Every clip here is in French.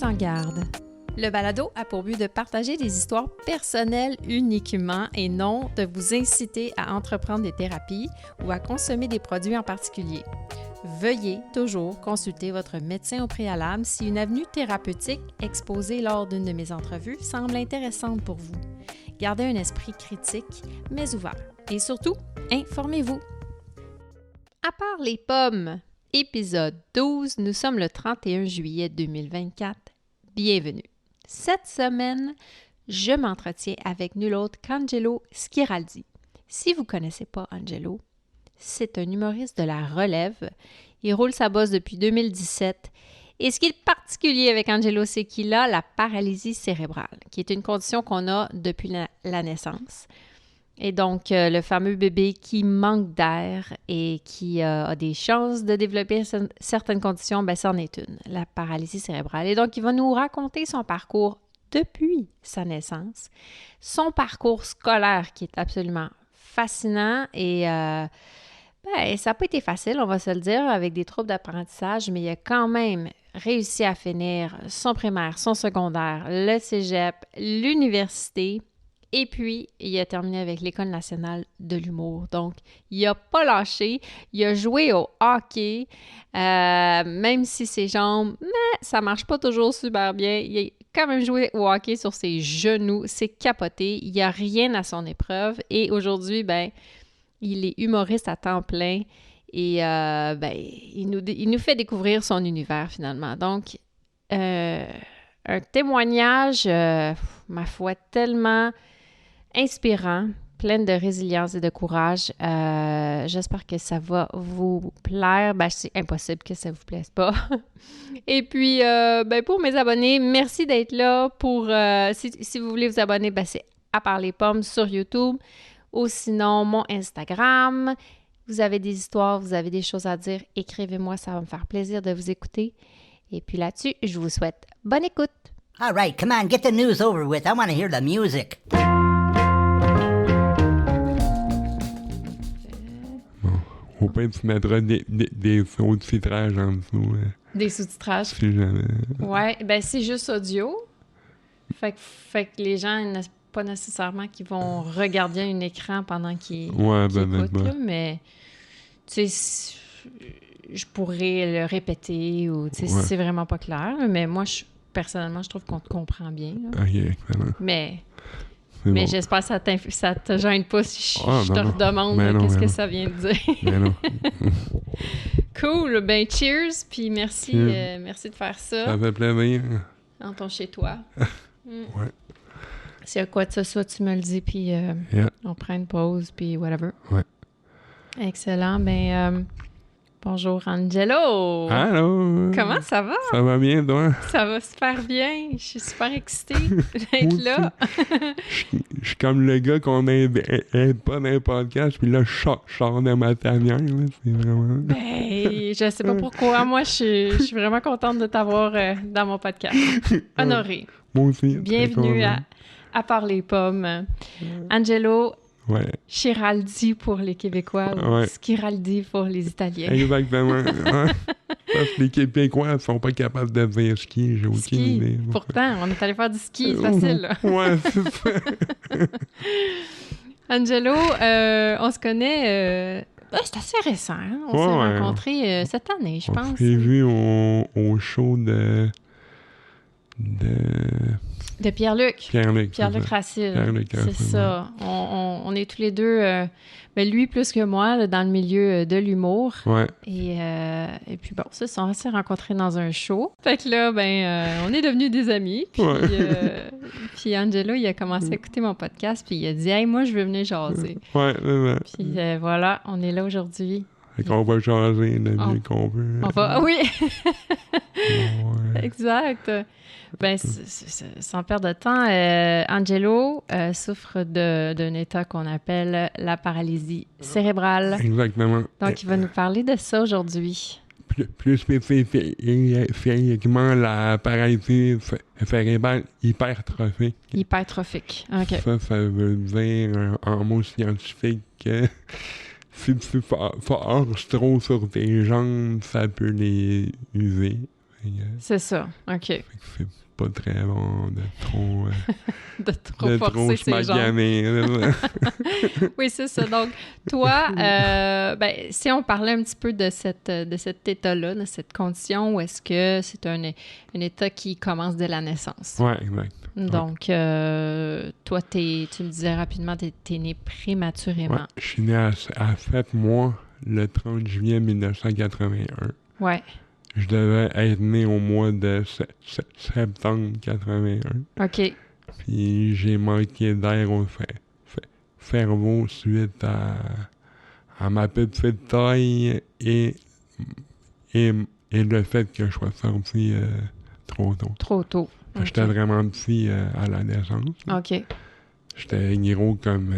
Enfants Garde. Le balado a pour but de partager des histoires personnelles uniquement et non de vous inciter à entreprendre des thérapies ou à consommer des produits en particulier. Veuillez toujours consulter votre médecin au préalable si une avenue thérapeutique exposée lors d'une de mes entrevues semble intéressante pour vous. Gardez un esprit critique, mais ouvert. Et surtout, informez-vous. À part les pommes, épisode 12, nous sommes le 31 juillet 2024. Bienvenue. Cette semaine, je m'entretiens avec nul autre qu'Angelo Schiraldi. Si vous ne connaissez pas Angelo, c'est un humoriste de la relève. Il roule sa bosse depuis 2017. Et ce qui est particulier avec Angelo, c'est qu'il a la paralysie cérébrale, qui est une condition qu'on a depuis la naissance. Et donc, le fameux bébé qui manque d'air et qui a des chances de développer certaines conditions, ben, c'en est une, la paralysie cérébrale. Et donc, il va nous raconter son parcours depuis sa naissance, son parcours scolaire qui est absolument fascinant et ça n'a pas été facile, on va se le dire, avec des troubles d'apprentissage, mais il a quand même réussi à finir son primaire, son secondaire, le cégep, l'université. Et puis, il a terminé avec l'École nationale de l'humour. Donc, il n'a pas lâché. Il a joué au hockey, même si ses jambes, ça ne marche pas toujours super bien. Il a quand même joué au hockey sur ses genoux. C'est capoté. Il n'y a rien à son épreuve. Et aujourd'hui, il est humoriste à temps plein. Et il nous fait découvrir son univers, finalement. Donc, un témoignage, ma foi, tellement inspirant, pleine de résilience et de courage. J'espère que ça va vous plaire. C'est impossible que ça ne vous plaise pas. Et puis, pour mes abonnés, merci d'être là. Si vous voulez vous abonner, c'est À part les pommes sur YouTube ou sinon mon Instagram. Vous avez des histoires, vous avez des choses à dire, écrivez-moi, ça va me faire plaisir de vous écouter. Et puis là-dessus, je vous souhaite bonne écoute. All right, come on, get the news over with. I want to hear the music. Au pire, tu mettras des sous-titrages en dessous. Des sous-titrages? Si jamais. Ouais, c'est juste audio. Fait que les gens, pas nécessairement qu'ils vont regarder un écran pendant qu'ils écoutent, là, mais tu sais, je pourrais le répéter ou tu sais, si c'est vraiment pas clair. Mais moi, personnellement, je trouve qu'on te comprend bien. Là. OK, excellent. Mais bon. J'espère que ça te gêne pas si je te non. redemande qu'est-ce que ça vient de dire. Mais non. Cool. Cheers. Puis merci de faire ça. Ça fait plaisir. Dans ton chez-toi. Ouais. S'il y a quoi de ça, tu me le dis, puis on prend une pause, puis whatever. Ouais. Excellent. Bonjour Angelo! Allô! Comment ça va? Ça va bien, toi? Ça va super bien. Je suis super excitée d'être là. Je suis comme le gars qu'on n'aide pas dans les podcasts, puis là, je sors de ma tanière, là. C'est vraiment... je sais pas pourquoi. Moi, je suis vraiment contente de t'avoir dans mon podcast. Honorée. Moi aussi. Bienvenue à part les pommes. Angelo Schiraldi pour les Québécois ou Schiraldi pour les Italiens. Exactement. Parce que les Québécois ne sont pas capables de dire ski, j'ai aucune idée. Pourtant, on est allé faire du ski, c'est facile. Là. Ouais, c'est ça. Angelo, on se connaît... c'est assez récent. Hein? On s'est rencontrés cette année, je pense. On s'est vu au show de Pierre-Luc. Pierre-Luc Racine. C'est ça. On est tous les deux, lui plus que moi, là, dans le milieu de l'humour. Ouais. Et puis c'est ça, on s'est rencontrés dans un show. Fait que là, on est devenus des amis. Puis, puis Angelo, il a commencé à écouter mon podcast, puis il a dit « Hey, moi, je veux venir jaser. » Ouais, Puis voilà, on est là aujourd'hui. Fait qu'on va jaser le mieux qu'on peut. On va, oui! Exact. Sans perdre de temps, Angelo souffre d'un état qu'on appelle la paralysie cérébrale. Exactement. Donc, il va nous parler de ça aujourd'hui. Plus spécifiquement, la paralysie cérébrale hypertrophique. Hypertrophique, OK. Ça veut dire, en mots scientifiques, que si tu forces trop sur tes jambes, ça peut les user. C'est ça, OK. Fait que c'est pas très bon de trop... De trop de forcer trop se ses jambes. maganer. Là. Oui, c'est ça. Donc, toi, si on parlait un petit peu de cet état-là, de cette condition, ou est-ce que c'est un état qui commence dès la naissance? Ouais, exact. Donc, toi, tu me disais rapidement, t'es né prématurément. Ouais, je suis né à 7 mois, le 30 juillet 1981. Ouais. Je devais être né au mois de septembre 81. OK. Puis j'ai manqué d'air au cerveau suite à ma petite taille et le fait que je sois sorti trop tôt. Trop tôt. J'étais vraiment petit à la naissance. OK. J'étais gros comme...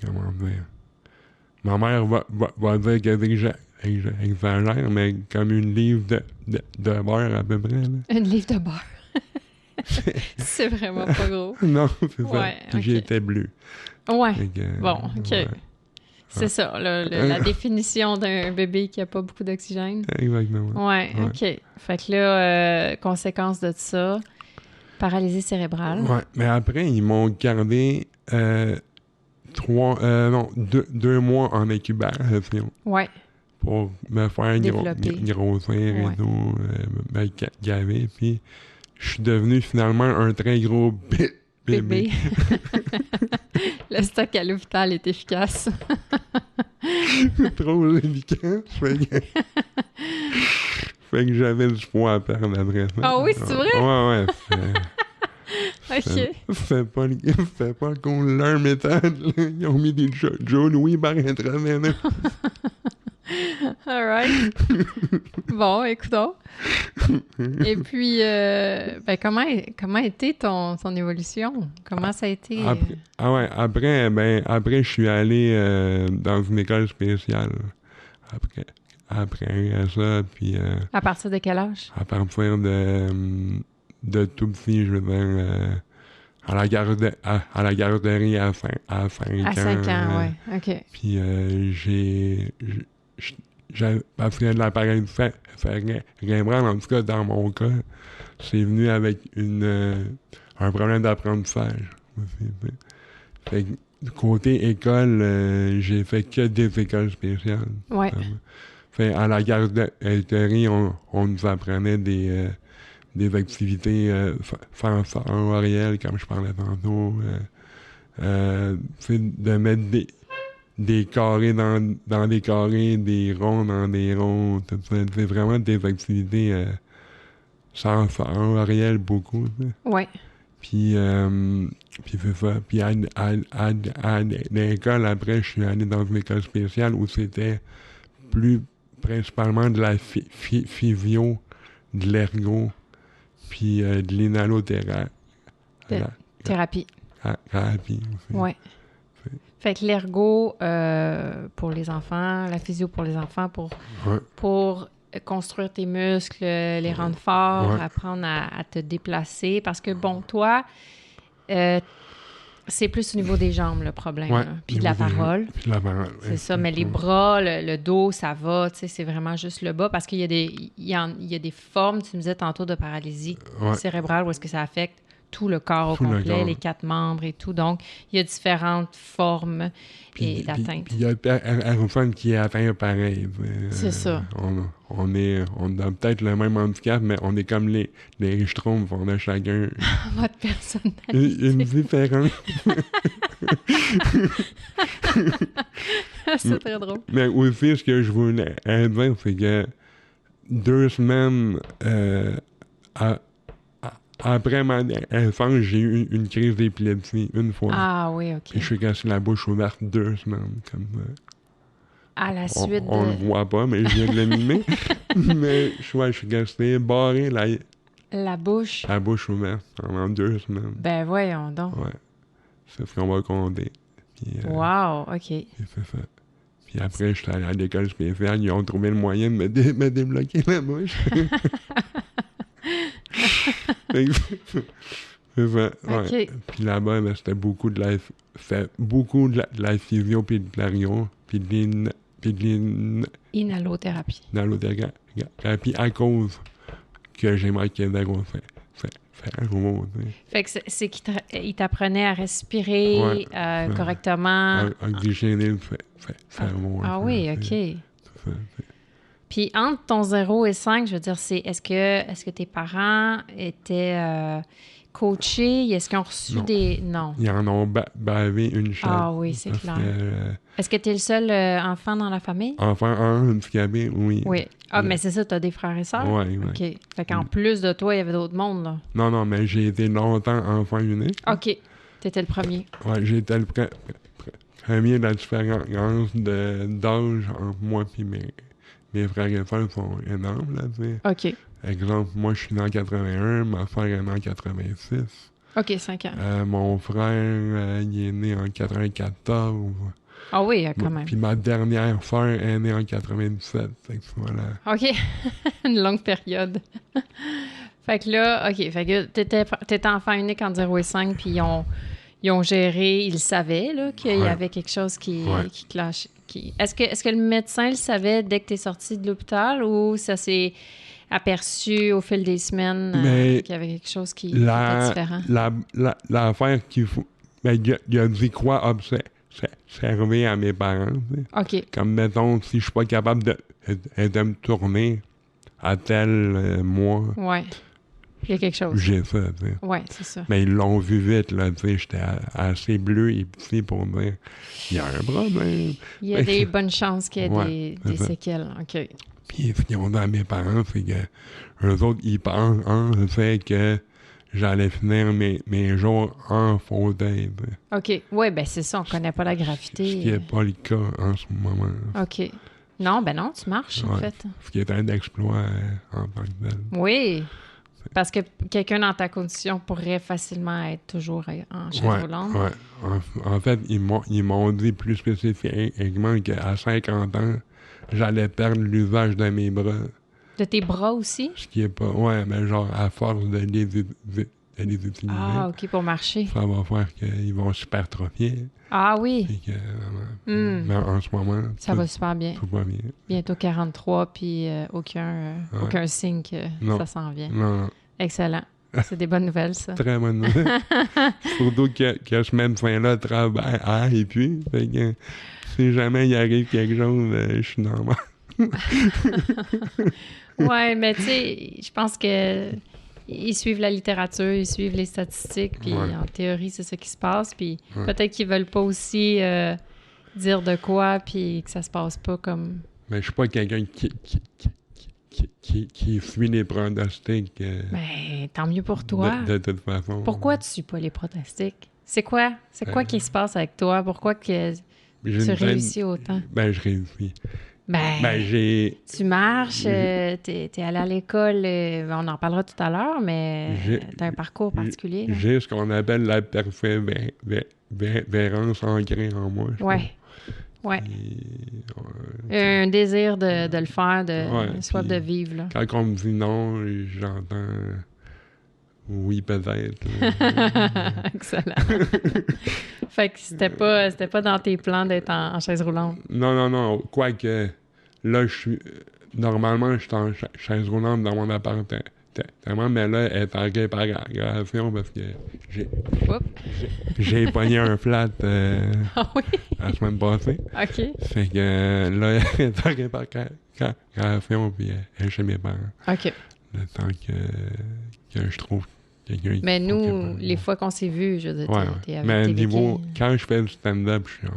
comment dire... Ma mère va dire que j'exagère, mais comme une livre de beurre à peu près. Là. Une livre de beurre. C'est vraiment pas gros. Non, c'est ça. Ouais, Puis ok. j'étais bleu. Ouais. Fait que, Bon, OK. ouais. C'est ça, la définition d'un bébé qui a pas beaucoup d'oxygène. Exactement. Ouais, OK. Fait que là, conséquence de ça, paralysie cérébrale. Ouais, mais après, ils m'ont gardé 2 mois en incubation Ouais. pour me faire Développer. grossir Ouais. et tout, me gaver. Puis je suis devenu finalement un très gros bébé. Le stock à l'hôpital est efficace. Trop efficace. Fait que j'avais du poids à perdre après ça. Ah oui, c'est vrai? Ouais. OK. Fais pas le con leur méthode. Là. Ils ont mis des Joe Louis par intraveineux. All right. Bon, écoutons. Et puis, comment a été ton évolution? Comment ça a été? Après, je suis allé dans une école spéciale. Après ça, puis... À partir de quel âge? à partir de tout petit, je veux dire... à la garderie à 5 ans. À 5 ans, ouais. OK. Puis parce que l'appareil cérébral, en tout cas dans mon cas, c'est venu avec un problème d'apprentissage. Fait que, côté école, j'ai fait que des écoles spéciales. Ouais. Fait à la garderie, on nous apprenait des activités sensorielles, comme je parlais tantôt. De mettre des carrés dans des carrés, des ronds dans des ronds, tout ça. C'est vraiment des activités sensorielles beaucoup. Ça. Ouais. Puis c'est ça. Puis à l'école, après, je suis allé dans une école spéciale où c'était principalement de la physio, de l'ergo, puis de l'inhalothérapie. Thérapie. Thérapie aussi. Ouais. Fait que l'ergo pour les enfants, la physio pour les enfants, pour construire tes muscles, les rendre forts, apprendre à te déplacer. Parce que, bon, toi, c'est plus au niveau des jambes, le problème. Ouais, puis de la parole. Puis de la parole. C'est ça, mais les bras, le dos, ça va, tu sais, c'est vraiment juste le bas. Parce qu'il y a des formes, tu me disais tantôt, de paralysie cérébrale où est-ce que ça affecte tout le corps au complet, les 4 membres et tout. Donc, il y a différentes formes d'atteinte. Puis il y a personne qui est atteint pareil. C'est ça. On a peut-être le même handicap, mais on est comme les Schtroumpfs, on a chacun Votre personnalité. une différence. C'est très drôle. Mais aussi, ce que je voulais dire, c'est que 2 semaines après ma naissance, j'ai eu une crise d'épilepsie une fois. Ah oui, OK. Et je suis cassé la bouche ouverte 2 semaines. Comme ça. À la suite on le voit pas, mais je viens de le mimer. Mais je suis resté barré la bouche. La bouche ouverte pendant 2 semaines. Ben voyons donc. Ouais. C'est ce qu'on va compter. Puis, wow, OK. C'est ça. Puis après, je suis allé à l'école spéciale. Ils ont trouvé le moyen de me débloquer la bouche. C'est ça, ouais. OK. Puis là-bas, ben, c'était beaucoup de la physio, puis de l'ario, puis de Inhalothérapie. l'inhalothérapie à cause que j'ai manqué zéro cerveau. Fait que c'est qu'il t'apprenait à respirer correctement. Oxygéner le cerveau. Ah oui, OK. Puis entre ton 0 et 5, je veux dire, est-ce que tes parents étaient coachés? Est-ce qu'ils ont reçu des... Non. Ils en ont bavé une chaque. Ah oui, c'est clair. Est-ce que tu es le seul enfant dans la famille? Enfant handicapé, oui. Oui. Ah, mais c'est ça, tu as des frères et sœurs? Oui. OK. Fait qu'en plus de toi, il y avait d'autres mondes, là. Non, mais j'ai été longtemps enfant unique. OK. Tu étais le premier. Oui, j'ai été le premier de la différence d'âge entre moi et mes frères et sœurs sont énormes, là, tu sais. OK. Exemple, moi, je suis né en 81, ma sœur est née en 86. OK, 5 ans. Mon frère, il est né en 94. Ah oui, quand même. Puis ma dernière sœur est née en 97. Fait que voilà. OK. Une longue période. Fait que là, OK. Fait que t'étais enfant unique en 0 et 5, puis ils ont géré, ils savaient là, qu'il y avait quelque chose qui clashait. Est-ce que le médecin le savait dès que tu es sorti de l'hôpital ou ça s'est aperçu au fil des semaines qu'il y avait quelque chose qui était différent? L'affaire qu'il faut... Ben, il a dit quoi observer à mes parents. T'sais. OK. Comme, mettons, si je suis pas capable de me tourner à tel mois... Ouais. Il y a quelque chose. J'ai ça, tu sais. Oui, c'est ça. Mais ils l'ont vu vite, là, tu sais. J'étais assez bleu et petit pour dire il y a un problème. Il y a des bonnes chances qu'il y ait des séquelles. OK. Puis, ce qu'ils ont dit à mes parents, c'est que eux autres, ils pensaient que j'allais finir mes jours en fauteuil. OK. Oui, ben c'est ça, on connaît pas la gravité. Ce qui n'est pas le cas en ce moment. OK. Non, ben non, tu marches, en fait. Ce qui est un exploit en tant que tel. Oui. Parce que quelqu'un dans ta condition pourrait facilement être toujours en chaise roulante. Oui. En fait, ils m'ont dit plus spécifiquement qu'à 50 ans, j'allais perdre l'usage de mes bras. De tes bras aussi? Ce qui est pas... Ouais, mais genre, à force de les utiliser... Ah, OK, pour marcher. Ça va faire qu'ils vont s'hypertrophier. Ah oui. Puis que, mais en ce moment... Ça va super bien. Tout va bien. Bientôt 43, puis aucun signe que ça s'en vient. Non. Excellent. C'est des bonnes nouvelles, ça. Très bonne nouvelle. Surtout que ce médecin-là travaille et puis, fait que, si jamais il arrive quelque chose, je suis normal. Ouais, mais tu sais, je pense que ils suivent la littérature, ils suivent les statistiques, puis en théorie, c'est ce qui se passe. Puis peut-être qu'ils veulent pas aussi dire de quoi, puis que ça se passe pas comme... Mais je suis pas quelqu'un qui suit les pronostics. Ben, tant mieux pour toi. De toute façon. Pourquoi tu suis pas les pronostics? C'est quoi qui se passe avec toi? Pourquoi que tu réussis autant? Ben, je réussis. Ben, j'ai... Tu marches, t'es allé à l'école, on en parlera tout à l'heure, mais t'as un parcours particulier. J'ai ce qu'on appelle la persévérance ancrée en moi. Ouais. Un désir de le faire, soif de vivre. Là. Quand on me dit non, j'entends oui, peut-être. Excellent. Fait que c'était pas dans tes plans d'être en chaise roulante. Non. Quoique, là, normalement, je suis en chaise roulante dans mon appartement. Mais là, elle est en réparation parce que j'ai pogné un flat la semaine passée. OK. Fait que là, elle est en réparation puis elle est chez mes parents. OK. Le temps que je trouve quelqu'un. Mais nous, les fois qu'on s'est vus, je veux dire, t'es avec mais tes niveau, béquilles. quand je fais du stand-up, je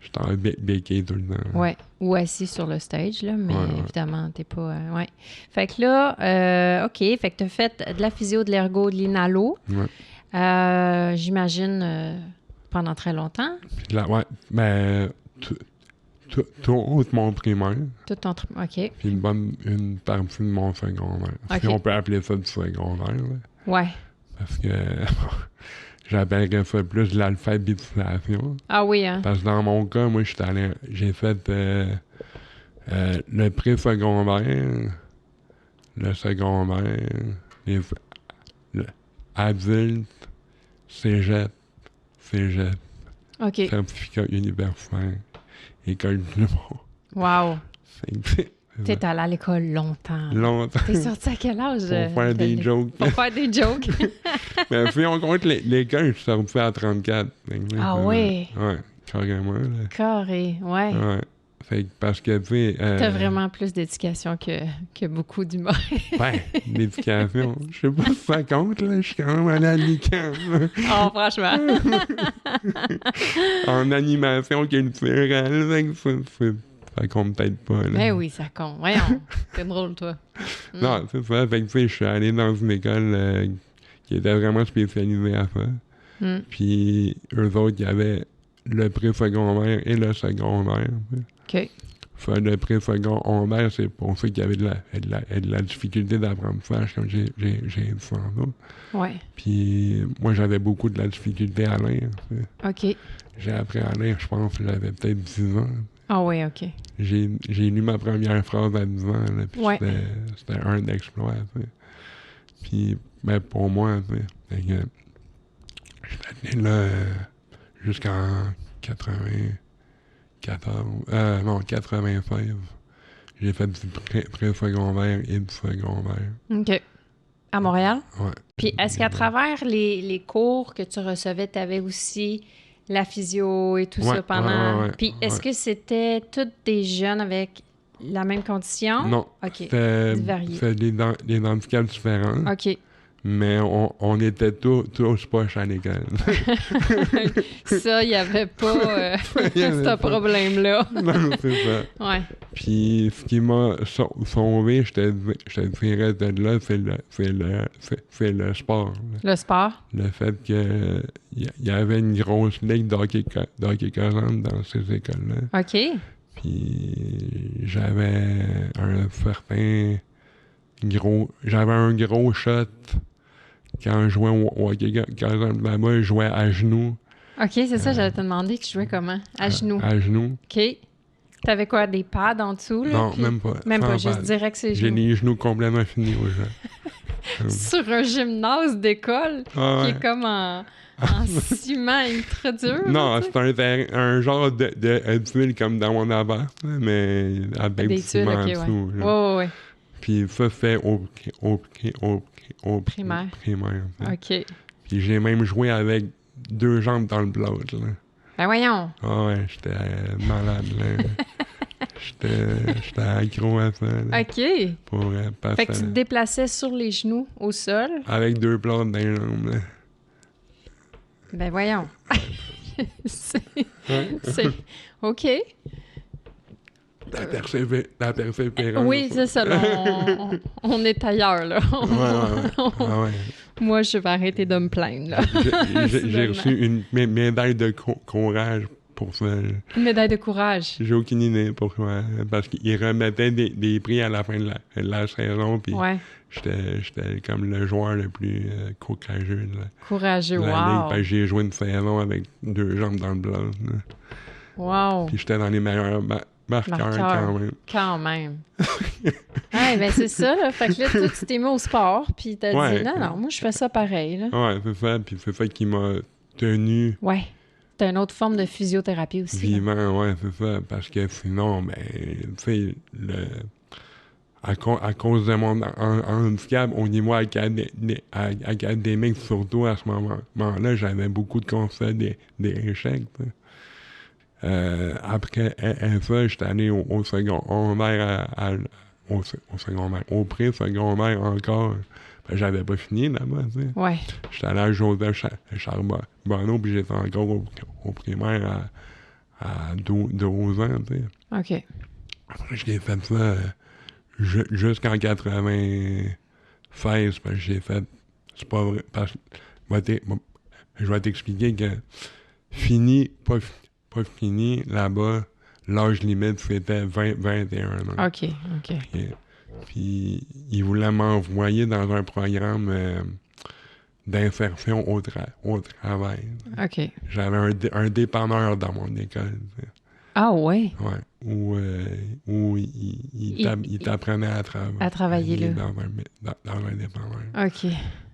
suis en béquille tout le temps. Ouais, ou assis sur le stage, là, mais évidemment, t'es pas... Fait que là, OK, fait que t'as fait de la physio, de l'ergo, de l'inhalo. Ouais. J'imagine pendant très longtemps. Mais tout mon primaire. Tout ton... OK. Puis une partie de mon secondaire. Okay. Si on peut appeler ça du secondaire. Là. Ouais. Parce que j'appellerais ça plus de l'alphabétisation. Ah oui, hein? Parce que dans mon cas, moi, j'ai fait le pré-secondaire, le secondaire, adulte, cégep, OK. certificat universitaire, école du monde. Wow. T'es allé à l'école longtemps. Longtemps. T'es sorti à quel âge? Pour faire des jokes. Pour faire des jokes. Mais si on compte l'école, je suis sorti à 34. Ah oui? Ouais, carrément. Là. Carré, ouais. Ouais. Fait que parce que, tu sais... T'as vraiment plus d'éducation que beaucoup d'humoristes. Ouais, l'éducation. Je sais pas si ça compte, là. Je suis quand même allé à l'UQAM. Oh, franchement. En animation culturelle, fait que ça compte peut-être pas, là. Ben oui, ça compte. Voyons, t'es drôle, toi. Non, c'est ça. Fait que, tu sais, je suis allé dans une école qui était vraiment spécialisée à ça. Mm. Puis, eux autres, il y avait le pré-secondaire et le secondaire. OK. Faire le pré-secondaire, c'est pour ça qu'il y avait de la difficulté d'apprentissage, comme j'ai dit ça. Ouais. Puis, moi, j'avais beaucoup de la difficulté à lire. OK. J'ai appris à lire, je pense que j'avais peut-être 10 ans. Ah oui, OK. J'ai lu ma première phrase à 10 ans, là, puis Ouais. c'était un exploit, tu sais. Puis, ben, pour moi, tu sais, j'étais né là jusqu'en 96. J'ai fait du pré-secondaire et du secondaire. OK. À Montréal? Ouais. Puis est-ce qu'à travers les cours que tu recevais, tu avais aussi la physio et tout ça pendant... Ouais, Puis est-ce que c'était tous des jeunes avec la même condition? Non. OK. C'était des handicaps différents. OK. Mais on était tous poches à l'école. Ça, il n'y avait pas ce problème-là. Non, c'est ça. Ouais. Puis ce qui m'a sauvé, je te dirais de là, c'est le sport. Là. Le sport? Le fait que il y avait une grosse ligue d'hockey causante dans ces écoles-là. OK. Puis j'avais un gros shot quand je jouais au hockey causante là-bas, je jouais à genoux. OK, c'est ça, j'allais te demander, tu jouais comment? À genoux. À genoux. OK. T'avais quoi, des pads en dessous? Là, Non, puis... même pas. Même pas, Sans juste pad. direct ses J'ai genoux. les genoux complètement finis au jeu. Sur un gymnase d'école Ah qui ouais. est comme en ciment ultra dur. Non, là, tu sais. c'est un genre de tuile comme dans mon appart, là, mais avec Des du tuiles, ciment OK, en ouais. dessous. là. Ouais, ouais, Puis ça fait au Primaire. primaire. ouais. OK. Puis j'ai même joué avec 2 jambes dans le bloc. Là. Ben voyons. Ah ouais, j'étais malade. Là. J'étais accro à ça. Là, OK. pour passer Fait que tu te déplaçais sur les genoux au sol. avec 2 plats dans les jambes. Là. Ben voyons. c'est... OK. La persévérance. Oui, c'est ça. Là, on est ailleurs, là. Ouais. Ah ouais. Moi, je vais arrêter de me plaindre, là. J'ai reçu une médaille de courage pour ça. Une médaille de courage. J'ai aucune idée pourquoi. Parce qu'ils remettaient des prix à la fin de la saison, puis Ouais. j'étais comme le joueur le plus courageux de Courageux, la ligue. wow. Parce que j'ai joué une saison avec 2 jambes dans le bloc. là. Wow. Puis j'étais dans les meilleurs marqueurs quand même. Quand même. Ouais, ben c'est ça, là. Fait que là, toi, tu t'es mis au sport, puis t'as Ouais. dit, non, moi, je fais ça pareil, là. Ouais, c'est ça. Puis c'est ça qui m'a tenu Ouais. T'as une autre forme de physiothérapie aussi. là. vivant, ouais, c'est ça. Parce que sinon, ben, tu sais, à cause de mon handicap au niveau académique, surtout à ce moment-là, j'avais beaucoup de constats d'échecs. Après ça, j'étais allé au secondaire, au pré-secondaire encore. Ben, j'avais pas fini là-bas, tu sais. Ouais. J'étais allé à Joseph Charbonneau, puis j'étais encore au primaire à 12 ans, tu sais. OK. Après, j'ai fait ça jusqu'en 96, parce que j'ai fait... C'est pas vrai, parce que je vais t'expliquer que pas fini, là-bas, l'âge limite, c'était 21 ans. OK. Puis, ils voulaient m'envoyer dans un programme d'insertion au travail. OK. J'avais un dépanneur dans mon école. Tu sais. Ah ouais. Ouais. Où il t'apprenait à travailler. À travailler là. Dans un dépanneur. OK.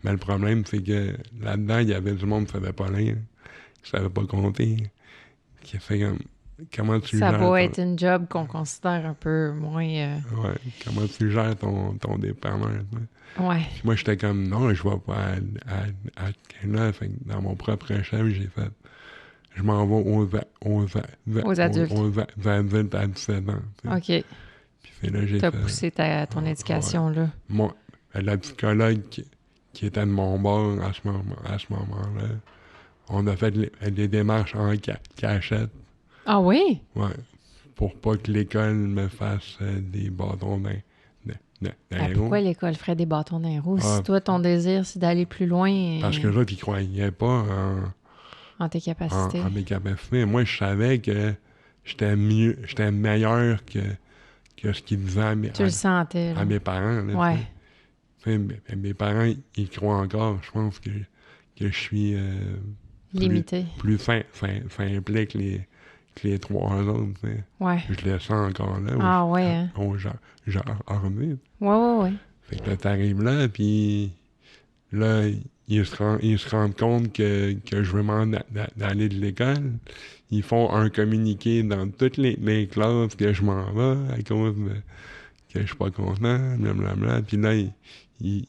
Mais le problème, c'est que là-dedans, il y avait du monde qui ne savait pas lire, qui ne savait pas compter. Qui a fait comme... comment tu Ça gères doit être une job qu'on considère un peu moins... ouais, comment tu gères ton dépanneur, tu sais. Ouais. Puis moi, j'étais comme, non, je vais pas à là. Fait que dans mon propre chef, j'ai fait, je m'en vais Aux adultes. aux adultes à 17 ans. Tu sais. OK. Puis c'est là, j'ai T'as fait, poussé ton éducation, là. moi, la psychologue qui était de mon bord à ce moment-là, on a fait des démarches en cachette, Ah oui? ouais, pour pas que l'école me fasse des bâtons dans les roues. Pourquoi l'école ferait des bâtons dans les roues? Ah, Si toi, ton désir, c'est d'aller plus loin Parce que là, ils croyaient pas en tes capacités. en mes capacités. Moi, je savais que j'étais meilleur que ce qu'ils disaient Tu le sentais, là. à mes parents. Là, Ouais. tu sais. Mes parents, ils croient encore. Je pense que je suis Limité. plus simple que les trois autres. Tu sais. Ouais. Je le sens encore là. Ah ouais, hein? J'ai armé. Ouais. Fait que là, t'arrives là, puis là, ils se rendent compte que je veux m'en aller de l'école. Ils font un communiqué dans toutes les classes que je m'en vais à cause que je suis pas content, blablabla. Puis là, ils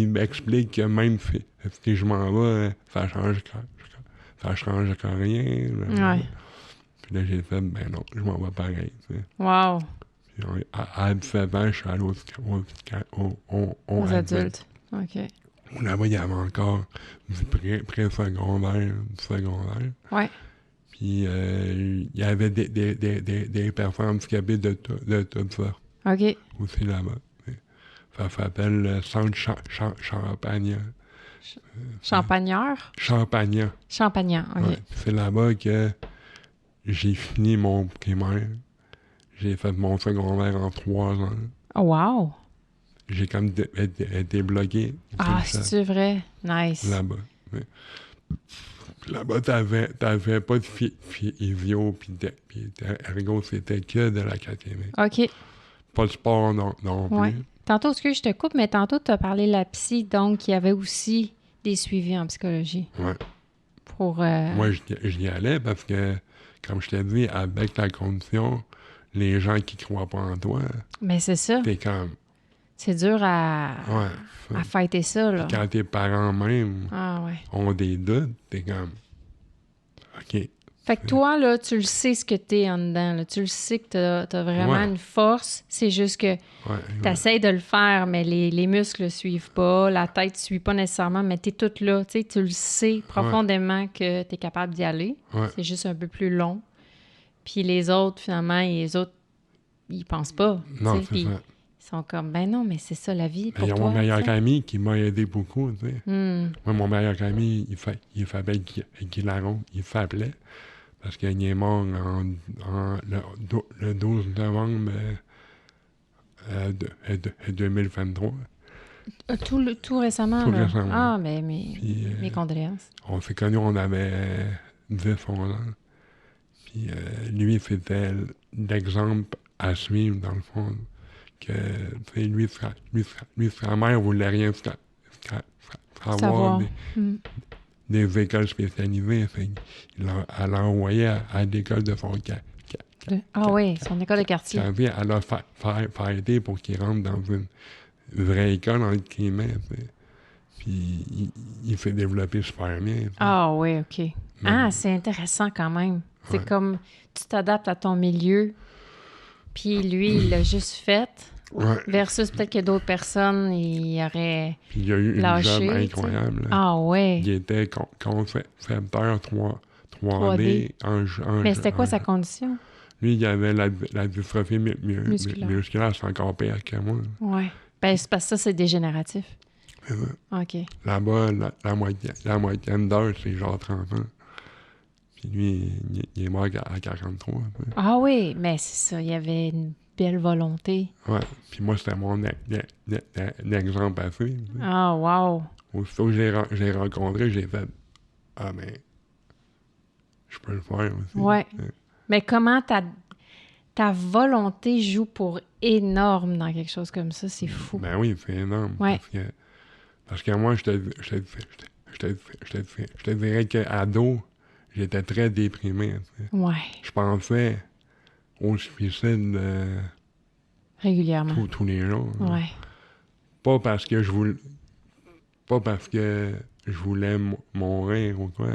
m'expliquent que même si je m'en vais, ça change rien. Blablabla. Ouais. Puis là, j'ai fait, ben non, je m'en vais pareil. Tu sais. Wow. Puis à 17 ans, je suis allé Aux adultes. OK. Là-bas, il y avait encore du pré-secondaire, du secondaire. Ouais. Puis il y avait des personnes handicapées de tout ça OK. aussi là-bas. Ça s'appelle le Centre Champagnat. Champagneur? Champagnat, OK. Ouais. C'est là-bas que j'ai fini mon primaire. J'ai fait mon secondaire en 3 ans. Oh, wow. J'ai comme été bloqué. Ah, c'est vrai? Nice. Là-bas. Ouais. Là-bas, t'avais pas de physio puis ergo, c'était que de l'académie. OK. Pas de sport non plus. Ouais. Tantôt, excuse, je te coupe, mais tantôt, tu as parlé de la psy, donc il y avait aussi des suivis en psychologie. Ouais. Pour... Moi, j'y allais parce que, comme je t'ai dit, avec la condition, les gens qui croient pas en toi, Mais c'est ça. t'es comme... C'est dur à fighter ça, là. Quand tes parents même Ah ouais. ont des doutes, t'es comme... OK. Fait que toi, là, tu le sais ce que t'es en dedans, là. Tu le sais que t'as vraiment une force. C'est juste que t'essayes de le faire, mais les muscles ne suivent pas, la tête ne suit pas nécessairement, mais t'es toute là. Tu sais, tu le sais profondément que t'es capable d'y aller. Ouais. C'est juste un peu plus long. Puis les autres, finalement, ils pensent pas. Non, c'est ça. Ils sont comme, ben non, mais c'est ça la vie pour Il y a toi. mon meilleur ami qui m'a aidé beaucoup, tu sais. Mm. Moi, mon meilleur ami, il s'appelle Guy Laron. Il s'appelait parce qu'il est mort le 12 novembre 2023. Tout récemment, Tout là. récemment. Ah, ben Puis, mes condoléances. On s'est connus, on avait 10-11 ans. Puis lui, c'était l'exemple à suivre, dans le fond. Que, lui, sa mère voulait rien savoir des écoles spécialisées. Elle l'a envoyé à l'école de son oui, son école de quartier. Elle a fait aider pour qu'il rentre dans une vraie école, entre guillemets. Puis il s'est développé super bien. Ah oui, OK. Ah, c'est intéressant quand même. C'est comme tu t'adaptes à ton milieu, puis lui, il l'a juste fait. Ouais. Versus peut-être que d'autres personnes, il aurait Puis il y a eu lâché, une job incroyable. Là. Ah ouais. Il était concepteur 3D. Mais c'était quoi sa condition? Lui, il avait la dystrophie musculaire, c'est encore pire que moi. Oui. Ben, c'est parce que ça, c'est dégénératif. C'est ça. OK. Là-bas, la moyenne d'heure, c'est genre 30 ans. Puis lui, il est mort à 43. T'sais. Ah oui, mais c'est ça, il y avait une belle volonté. Ouais, puis moi, c'était mon exemple à suivre. T'sais. Ah, wow. Aussitôt que j'ai rencontré, j'ai fait « Ah, mais je peux le faire aussi. » Ouais. Mais comment ta volonté joue pour énorme dans quelque chose comme ça, c'est fou. Ben oui, c'est énorme. Ouais. Parce que moi, je te dirais qu'ado, j'étais très déprimé. Tu sais. Ouais. Je pensais au suicide Régulièrement. tous les jours. Ouais. Pas parce que je voulais mourir ou quoi.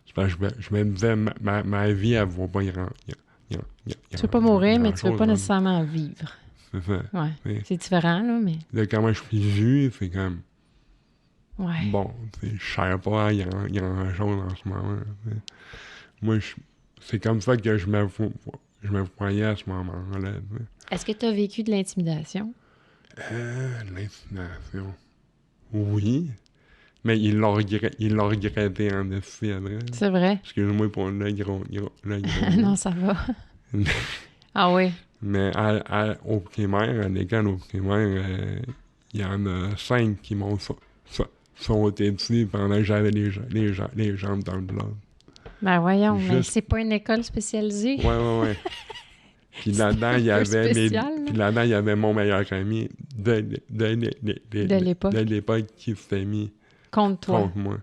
C'est parce que je me disais, ma vie, elle vaut pas grand. Tu veux pas mourir, mais tu veux pas nécessairement vivre. C'est ça. Ouais. Oui. C'est différent, là, mais... De comment je suis vu, c'est comme... Ouais. Bon, je ne sais pas grand-chose en ce moment. T'sais. Moi, c'est comme ça que je me voyais à ce moment-là. T'sais. Est-ce que tu as vécu de l'intimidation? L'intimidation. Oui. Mais il l'a regretté en effet après. C'est vrai? Excuse-moi pour le gros. Non, ça va. Ah oui? Mais au primaire, à l'école au primaire, il y en a 5 qui m'ont sauté dessus pendant que j'avais les jambes dans le plat. Ben voyons, mais c'est pas une école spécialisée? Ouais. Puis là-dedans, il y avait mon meilleur ami de l'époque qui s'était mis contre moi.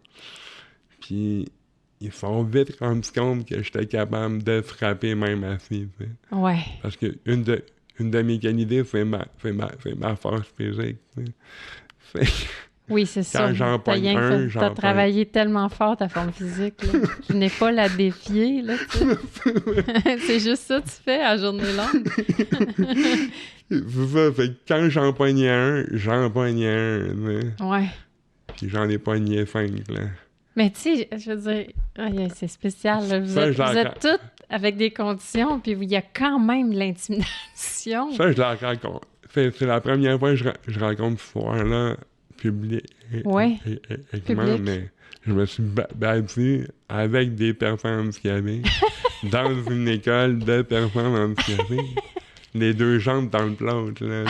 Puis ils sont vite rendus compte que j'étais capable de frapper même assis. Tu sais. Ouais. Parce que une de mes qualités, c'est ma force physique. Tu sais. Oui, c'est ça. Quand j'en pogne un, t'as travaillé tellement fort ta forme physique. Là. Je n'ai pas la défier. Là, tu sais. C'est juste ça que tu fais à journée longue. C'est ça. Fait que quand j'en pognais un, j'en pognais un. Tu sais. Ouais. Puis j'en ai pogné 5. Là. Mais tu sais, je veux dire, c'est spécial. Là. Vous êtes toutes avec des conditions, puis il y a quand même de l'intimidation. Ça, je la raconte. C'est la première fois que je raconte ce soir-là public. Mais je me suis battu avec des personnes handicapées dans une école de personnes handicapées. Les 2 jambes dans le plâtre, là.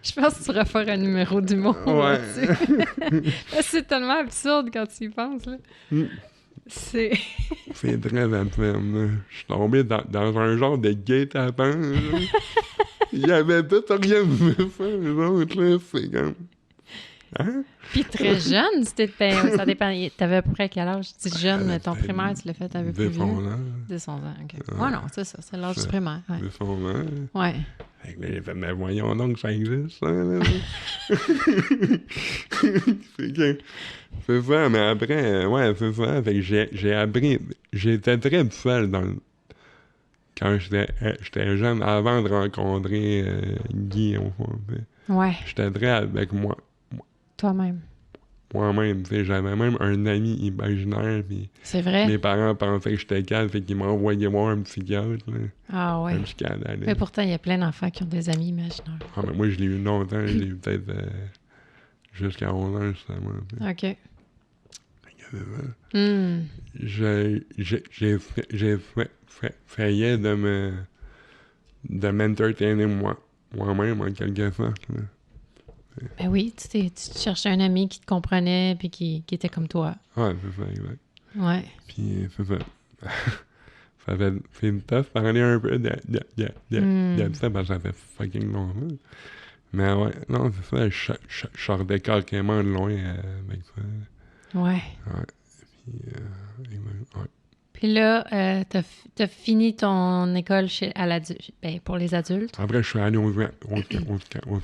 Je pense que tu pourrais faire un numéro d'humour. Ouais. C'est tellement absurde quand tu y penses, là. C'est très absurde, là. Je suis tombé dans un genre de guet-apens, là. Il y avait tout organisé ça, les autres, là. C'est comme... Hein? Puis très jeune, ça dépend. T'avais à peu près quel âge? Tu dis jeune, ton primaire, tu l'as fait un peu plus vieux? 11 ans, OK. Ouais, non, c'est ça, c'est l'âge du primaire. Ouais. 11 ans. Ouais. J'ai fait, mais voyons donc, ça existe, ça, là. C'est ça, mais après, ouais, c'est ça. Fait que j'ai appris, j'étais très seul quand j'étais jeune, avant de rencontrer Guy, au fond. Ouais. J'étais très avec moi. Toi-même. Moi-même, tu sais, j'avais même un ami imaginaire, puis c'est vrai? Mes parents pensaient que j'étais calme, fait qu'ils m'ont envoyé voir un psychiatre, là. Ah ouais. Mais pourtant, il y a plein d'enfants qui ont des amis imaginaires. Ah, mais moi, je l'ai eu longtemps, je l'ai eu peut-être jusqu'à 11 ans, justement. OK. J'ai essayé de m'entertainer moi-même, en quelque sorte, là. Ben oui, tu cherchais un ami qui te comprenait puis qui était comme toi. Ouais, c'est ça, exact. Ouais. Puis c'est ça. C'est tough parler un peu de ça parce que ça fait fucking longtemps. Mais ouais, non, c'est ça, je redécolle carrément de loin avec ça. Ouais. Puis, ouais. Puis là, t'as fini ton école pour les adultes. Après, je suis allé au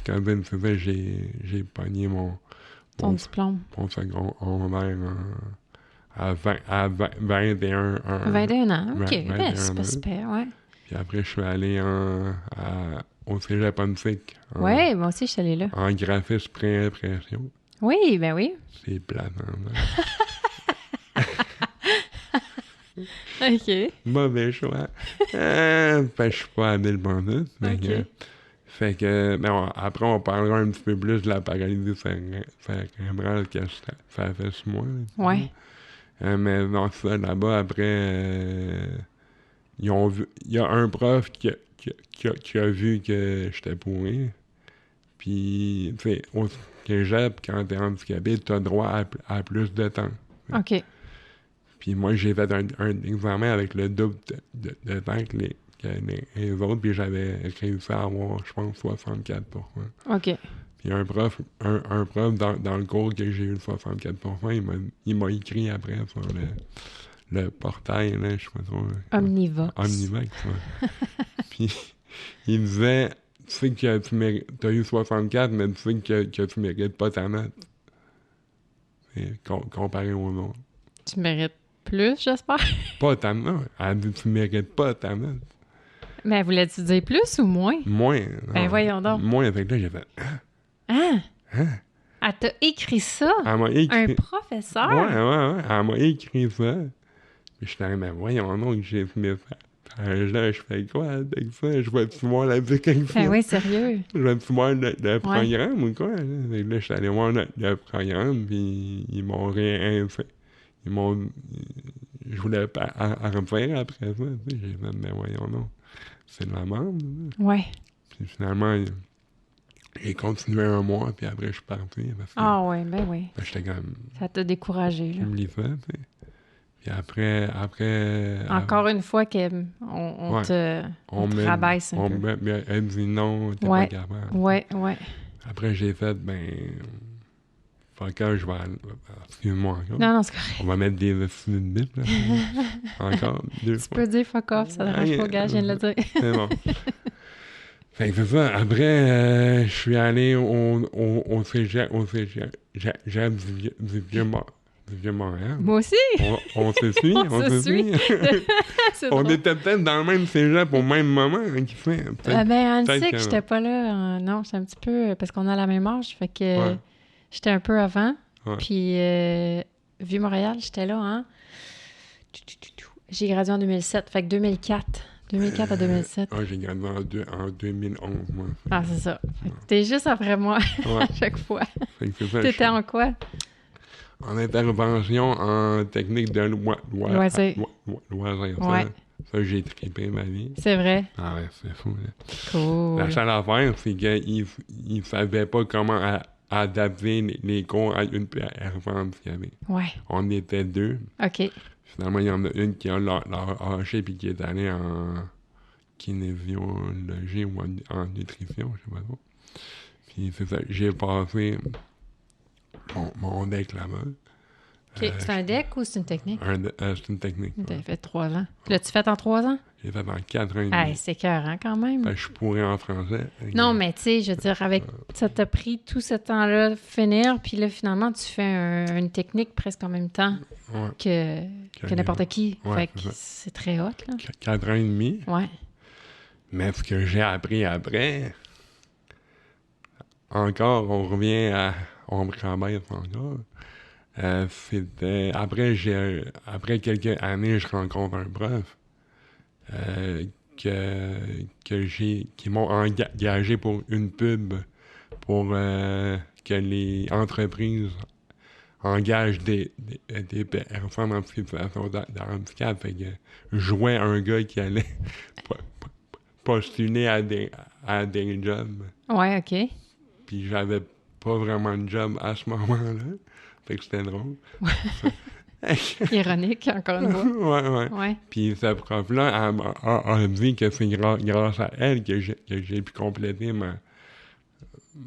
Canada, c'est ça, j'ai pogné ton diplôme. Mon secondaire à 21 ans. 21 ans, OK. 21 c'est pas super, ouais. Puis après, je suis allé au Cégep Pontique. Oui, moi aussi, je suis allé là. En graphisme pré-impression. Oui, ben oui. C'est plate, OK. Mauvais choix. Je suis pas habile pendant tout. Fait que, ben, après, on parlera un petit peu plus de la paralysie cérébrale que ça fait sur moi. Ouais. Mais dans ça, là-bas, après, il y a un prof qui a vu que j'étais pourri. Puis, tu sais, au cégep, quand t'es handicapé, t'as droit à plus de temps. OK. Puis moi, j'ai fait un examen avec le double de temps que les autres, puis j'avais réussi à avoir, je pense, 64%. OK. Puis un prof dans le cours que j'ai eu le 64%, il m'a écrit après sur le portail, là, je sais pas trop. Omnivox. Omnivox, ouais. Puis, il disait, tu sais que t'as eu 64, mais tu sais que tu mérites pas ta note. Comparé aux autres. Tu mérites plus, j'espère? Pas ta note. Elle dit, tu mérites pas ta note. Mais voulais-tu dire plus ou moins? Moins. Ben voyons donc. Moins, avec là, j'ai fait, Hein? hein? Elle t'a écrit ça? Elle m'a écrit. Un professeur? Ouais. Elle m'a écrit ça. Puis je suis allé, mais voyons donc, j'ai fait mes là, je fais quoi avec ça? Je vais-tu voir la différence? Ben oui, sérieux. Je vais-tu voir le programme ou quoi? Là, fait que là, je suis allé voir le programme, puis ils m'ont rien fait. Ils m'ont. Je voulais pas à refaire après ça. Tu sais, j'ai fait, mais voyons donc. C'est de la merde. Là. Ouais. Puis finalement, j'ai continué un mois, puis après, je suis parti. Parce que Ah ouais, ben oui. j'étais comme. Ça t'a découragé, là. J'oublie ça, tu sais. Puis après. Encore une fois qu'on Ouais. on te rabaisse un peu. Mais elle dit non, t'es Ouais. pas capable. Ouais. Après, j'ai fait, fuck, je vais aller. Excuse-moi encore. Non, c'est correct. On va mettre des vestiges de bip, là. Encore, 2 Tu fois. peux dire fuck off, ça dérange pas, gars, je viens de le dire. C'est bon. Fait que c'est ça. Après, je suis allé au cégep du Vieux-Montréal. Moi aussi! On se suit, On se suit. C'est On drôle. était peut-être dans le même cégep au même moment, hein, qui fait. Ben, Anne peut-être sait que que- j'étais pas là. Non, j'étais un petit peu... Parce qu'on a la même âge, fait que Ouais. j'étais un peu avant. Ouais. Puis, Vieux-Montréal, j'étais là, hein? J'ai gradué en 2007, fait que 2004. 2004 à 2007. Ah, j'ai gradué en 2011, moi. Ah, c'est ça. Fait que t'es juste après moi Ouais. à chaque fois. Fait que c'est ça, T'étais en quoi? en intervention en technique de Loisir. loisir. Ouais. Ça, j'ai trippé ma vie. C'est vrai. Ah ouais, c'est fou. Là. Cool. La seule affaire, c'est qu'ils ne savaient pas comment adapter les cours à une personne qu'il y avait. Ouais. On était 2. OK. Finalement, il y en a une qui a lâché puis qui est allée en kinésiologie ou en nutrition, je sais pas trop. Puis c'est ça, j'ai passé mon deck là-bas. OK. C'est un deck ou c'est une technique? C'est une technique. T'as fait 3 ans. L'as-tu fait en 3 ans? J'ai fait en 4 ans et demi. Hey, c'est écœurant quand même. Fait que je pourrais en français. Non, mais tu sais, je veux dire, avec ça t'a pris tout ce temps-là de finir, puis là, finalement, tu fais une technique presque en même temps Ouais, que n'importe qui. Ouais, Fait que c'est ça. c'est très hot, là. 4 ans et demi. Ouais. Mais ce que j'ai appris après, encore, on revient à... On me rembaisse encore. C'était... Après quelques années, je rencontre un prof qui m'ont engagé pour une pub pour que les entreprises engagent des personnes en situation de handicap. Fait que je jouais un gars qui allait postuler à des jobs. Ouais, OK. Puis j'avais pas vraiment de job à ce moment-là. Fait que c'était drôle. Ironique, encore une fois. ouais. Ouais. Puis cette prof-là, elle a dit que c'est grâce à elle que j'ai pu compléter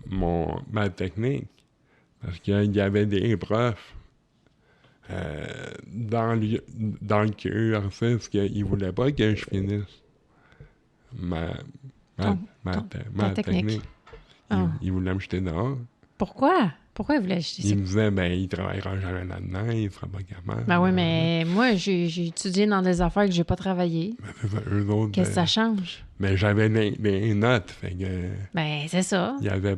ma technique. Parce qu'il y avait des profs dans le cursus qu'ils ne voulaient pas que je finisse ma technique. Ils voulaient me jeter dehors. Pourquoi? Pourquoi il voulait jeter ça? Ils me disaient, il travaillera jamais là-dedans, il sera pas capable. Ben oui, mais moi, j'ai étudié dans des affaires que j'ai pas travaillé. Ben, c'est ça, eux autres, Qu'est-ce que ça change? Mais j'avais des notes, fait que... Ben, c'est ça. Il y avait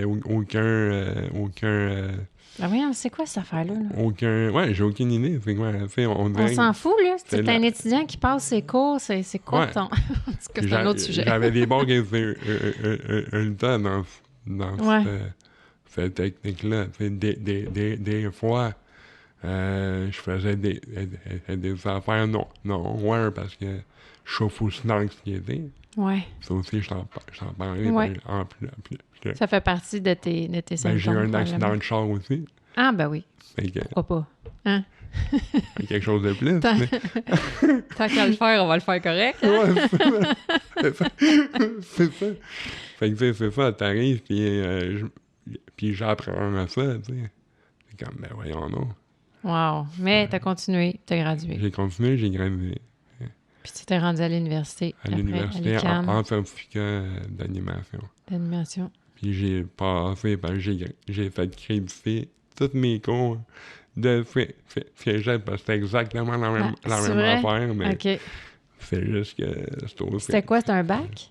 aucun... Ben oui, c'est quoi cette affaire-là? Là? Ouais, j'ai aucune idée. C'est quoi? On s'en fout, là. C'est la- un étudiant qui passe ses cours, c'est quoi Ouais. ton... En tout cas, c'est un autre sujet. J'avais des bons résultats dans Ouais. cette technique-là. Des fois, je faisais des affaires non parce que je chauffe aussi d'anxiété. Ouais. Ça aussi, je t'en parlais. Ouais. En plus, Ça fait partie de tes symptômes. j'ai eu un accident probablement. de char aussi. Ah, ben oui. Fait que, Pourquoi pas? Hein? quelque chose de plus. Tant- mais- Tant qu'à le faire, on va le faire correct. Hein? Ouais, c'est ça. C'est ça. Fait que, tu sais, c'est ça, t'arrives, puis j'apprends à ça, tu sais. C'est comme, ben voyons, non. Wow. Mais t'as continué, t'as gradué. J'ai continué, j'ai gradué Puis tu t'es rendu à l'université. à après, l'université à l'UQAM, en certificat d'animation. d'animation. Puis j'ai passé, j'ai fait créditer tous mes cours de cégep parce que c'était exactement la même c'est vrai? affaire, mais OK. c'est juste que c'est au C'était quoi? C'était un bac?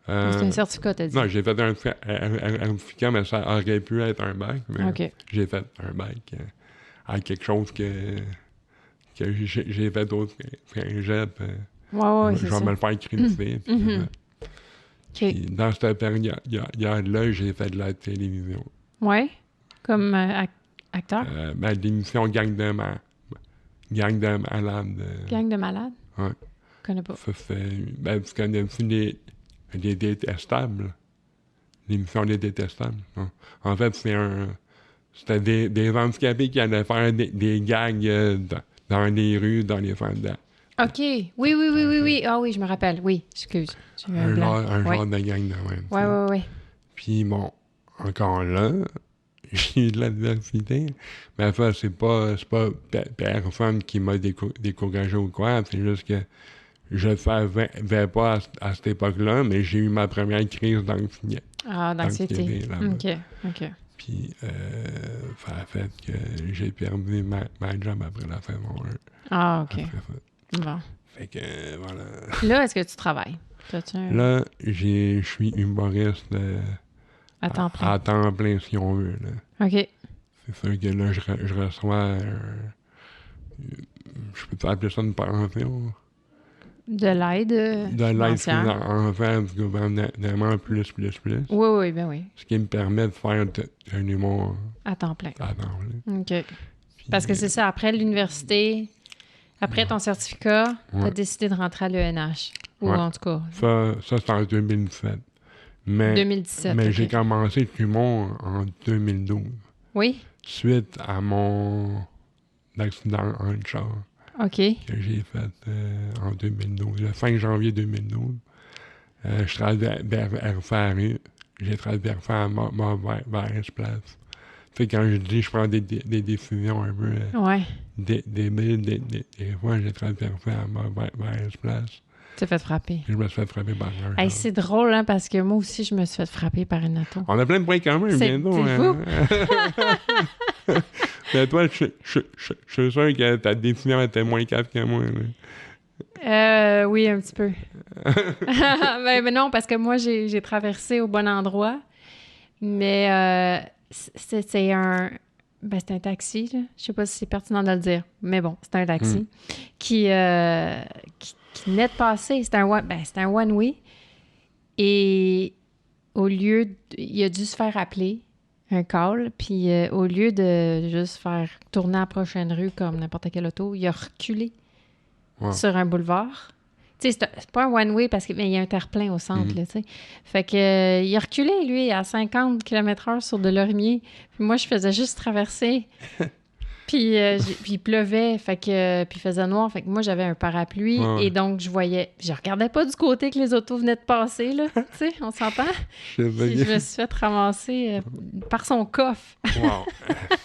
Ou c'était un certificat, t'as dit? Non, j'ai fait un certificat, mais ça aurait pu être un bac, mais OK. j'ai fait un bac à quelque chose que j'ai fait au cégep. Ouais, Je c'est vais ça. me le faire créditer. Puis c'est ça. OK. Puis dans cette période-là, j'ai fait de la télévision. Ouais? Comme acteur? L'émission Gang de malades. Gang de malades? Ouais. Je connais pas. Ça, c'est... tu connais-tu les Détestables? L'émission des Détestables? Non. En fait, c'était des handicapés qui allaient faire des gags dans les rues, dans les fandas. OK. Oui. Ah oui, je me rappelle. Oui, excuse. J'ai eu un blanc. Un Ouais. genre de gang de même. Ouais. Puis bon, encore là, j'ai eu de l'adversité. Mais enfin, c'est pas personne qui m'a découragé ou quoi. C'est juste que je ne savais pas à cette époque-là, mais j'ai eu ma première crise d'anxiété. Ah, d'anxiété. là-bas. OK. Puis ça a fait que j'ai perdu ma job après la saison 1. Ah, OK. Après ça. Bon. Fait que voilà. Là, est-ce que tu travailles? T'as-tu un... Là, je suis humoriste À temps plein. à temps plein, si on veut. Là. OK. C'est sûr que là, je reçois... je peux appeler ça une pension? De l'aide De l'aide financière. financière du gouvernement plus. Oui, ben oui. Ce qui me permet de faire un humour À temps plein. à temps plein. OK. Puis, Parce que c'est ça, après l'université, après ton certificat, tu as Ouais. décidé de rentrer à l'ENH. Ou Ouais. en tout cas, Ça c'est en 2017. Mais 2017. mais OK. j'ai commencé l'humour en 2012. Oui? Suite à mon accident en char OK. que j'ai fait en 2012. Le 5 janvier 2012. Je traversais la rue. J'ai traversé à mauvaise place. Fait que quand je dis je prends des décisions un peu Ouais. débiles, des fois j'ai traversé à mauvaise place. Tu t'es fait frapper. Puis je me suis fait frapper par un Hey, char. c'est drôle, hein, parce que moi aussi, je me suis fait frapper par une auto. On a plein de points communs, C'est bientôt. fou. Mais toi, je suis sûr que ta décision était moins cave que moi. Là. Oui, un petit peu. ben non, parce que moi, j'ai traversé au bon endroit. Mais c'est un... Ben, c'est un taxi, là. Je sais pas si c'est pertinent de le dire. Mais bon, c'est un taxi qui venait de passer. C'était un one-way. Et au lieu... il a dû se faire appeler un call. Puis au lieu de juste faire tourner à la prochaine rue comme n'importe quelle auto, il a reculé sur un boulevard. Tu sais, c'est pas un one-way parce qu'il y a un terre-plein au centre, là, tu sais. Fait que il a reculé, lui, à 50 km/h sur de Lorimier. Puis moi, je faisais juste traverser. Puis il pleuvait, fait que puis il faisait noir. Fait que moi, j'avais un parapluie et donc je regardais pas du côté que les autos venaient de passer, là. Tu sais, on s'entend? Puis je me suis fait ramasser par son coffre. Wow.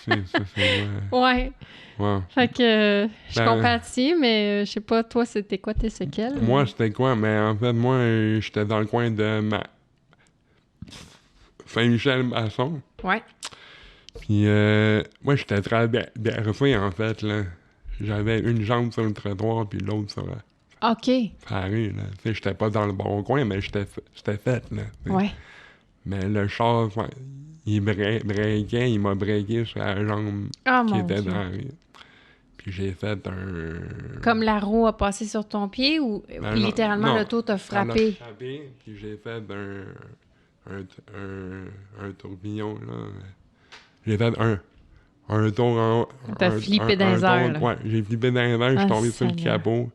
C'est Ouais. wow. Fait que je compatis, mais je sais pas, toi, c'était quoi tes séquelles? Moi, c'était quoi? Mais en fait, moi, j'étais dans le coin de Saint-Michel-Masson. Ouais. Puis, moi, j'étais traversé, en fait, là. J'avais une jambe sur le trottoir, puis l'autre sur OK. la rue, là. Tu sais, j'étais pas dans le bon coin, mais c'était fait, là. T'sais. Ouais. Mais le char, il breakait, il m'a breaké sur la jambe Oh qui mon était Dieu. dans la rue. Puis j'ai fait un... Comme la roue a passé sur ton pied ou Ben, littéralement non, l'auto t'a elle a frappé? frappé, puis j'ai fait un tourbillon, là. J'ai fait un tour en haut. T'as flippé dans les airs, là. Ouais, j'ai flippé dans les airs, je suis Ah, tombé sur le Seigneur. capot,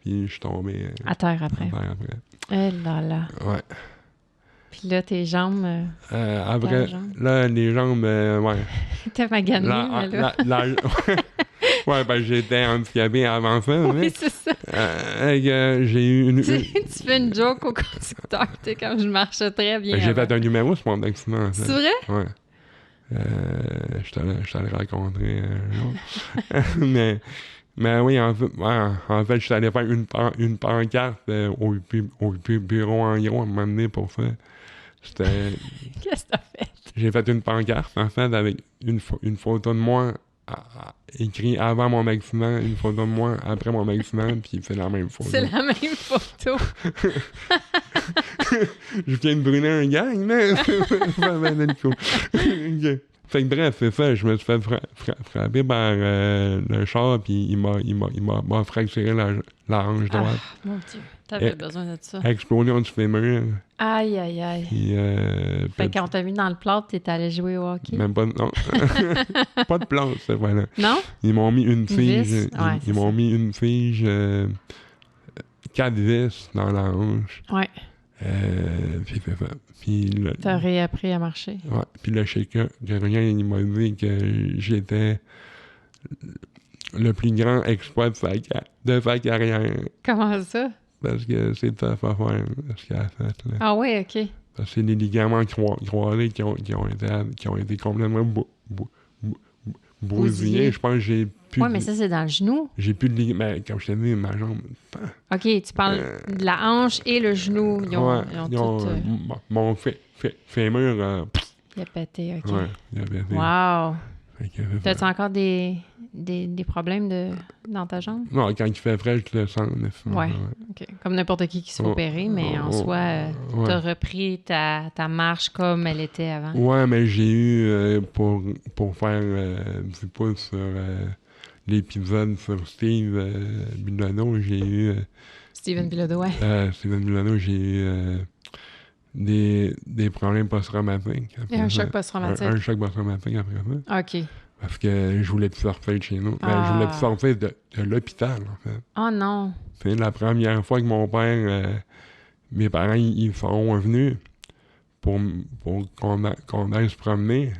puis je suis tombé À terre après. après. Eh là là. Ouais. Puis là, tes jambes, Après, la jambe. là, les jambes, ouais. t'es magané, mais là. Ouais, ben j'étais handicapé avant ça, Oui, mais c'est ça. j'ai eu une... Tu fais une joke au conducteur, tu sais, comme je marche très bien. J'ai avant. fait un numéro sur mon accident. C'est vrai? Ouais. Je t'allais rencontrer un jour. mais oui, en fait, je suis allé faire une pancarte au bureau en gros à un moment donné pour ça. C'était... Qu'est-ce que t'as fait? J'ai fait une pancarte, en fait, avec une photo de moi écrit avant mon accident, une photo de moi après mon accident, puis c'est la même photo. C'est la même photo. Je viens de brûler un gang, là! Ça va être cool. OK. Fait que bref, c'est ça, je me suis fait frapper par le char, puis il m'a fracturé la hanche droite. Mon Dieu, t'avais besoin de ça. Explosion du fémur. Aïe, aïe, aïe. Puis, Fait que quand on t'a mis dans le plâtre, t'es allé jouer au hockey? même pas, non. Pas de plâtre, c'est voilà. Non? Ils m'ont mis une fige. Ouais, ils m'ont mis une fige, 4 vis dans la hanche. Ouais. Puis c'est ça. Puis T'as réappris à marcher. Ouais. Puis le chirurgien, il m'a dit que j'étais le plus grand exploit de sa carrière. Comment ça? Parce que c'est tough à faire, ce qu'il a fait. Là. Ah ouais, OK. Parce que c'est des ligaments croisés qui ont été complètement bousillés. Je pense que j'ai plus Ouais, mais ça, c'est dans le genou. J'ai plus de ligaments. Comme je t'ai dit, ma jambe... OK, tu parles de la hanche et le genou. Ils ont tout... Mon fémur... il a pété, OK. Ouais, il a pété. Wow! T'as-tu Ça. encore des problèmes dans ta jambe? Non, quand il fait frais, je le sens. Ouais. OK. Comme n'importe qui se fait opérer, mais en soi, t'as repris ta marche comme elle était avant. Ouais, mais j'ai eu, pour faire du pouce sur l'épisode sur Steve Bilodeau, j'ai eu... Steven Bilodeau, ouais. Steven Bilodeau, j'ai eu des problèmes post-traumatiques. Et un choc post-traumatique. Un choc post-traumatique après ça. OK. Parce que je voulais plus sortir de chez nous. Je voulais plus sortir de l'hôpital, en fait. Oh non! C'est la première fois que mon père... mes parents, ils sont venus pour qu'on aille se promener.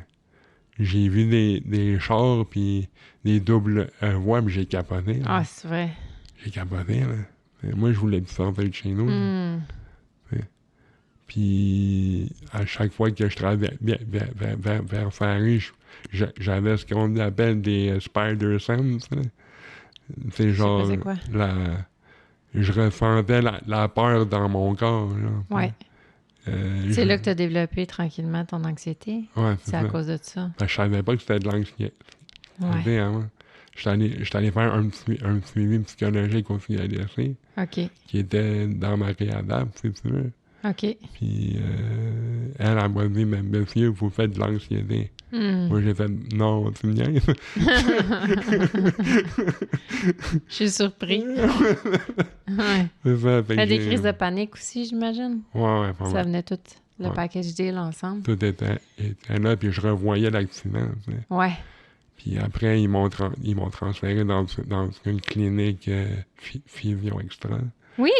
J'ai vu des chars puis des doubles voies, puis j'ai capoté. Ah, c'est vrai. J'ai capoté, là. Et moi, je voulais plus sortir de chez nous. Puis, à chaque fois que je travaillais vers Paris, j'avais ce qu'on appelle des spider sense. C'est genre... C'est quoi? Je ressentais la peur dans mon corps. Genre. Ouais. C'est là que tu as développé tranquillement ton anxiété? Ouais, c'est à cause de ça? Ben, je savais pas que c'était de l'anxiété. Ouais. Avant. J'étais allé faire un suivi psychologique au CLSC. OK. Qui était dans ma réadapte, si tu veux. OK. Puis elle m'a dit, mais monsieur, vous faites de l'anxiété. Moi, j'ai fait, non, tu me niaises. Je suis surpris. Ouais. C'est ça. T'as des crises de panique aussi, j'imagine? Ouais, ça venait tout, le package deal ensemble. Tout était là, puis je revoyais l'accident. Tu sais. Ouais. Puis après, ils m'ont transféré dans une clinique physio extra. Oui!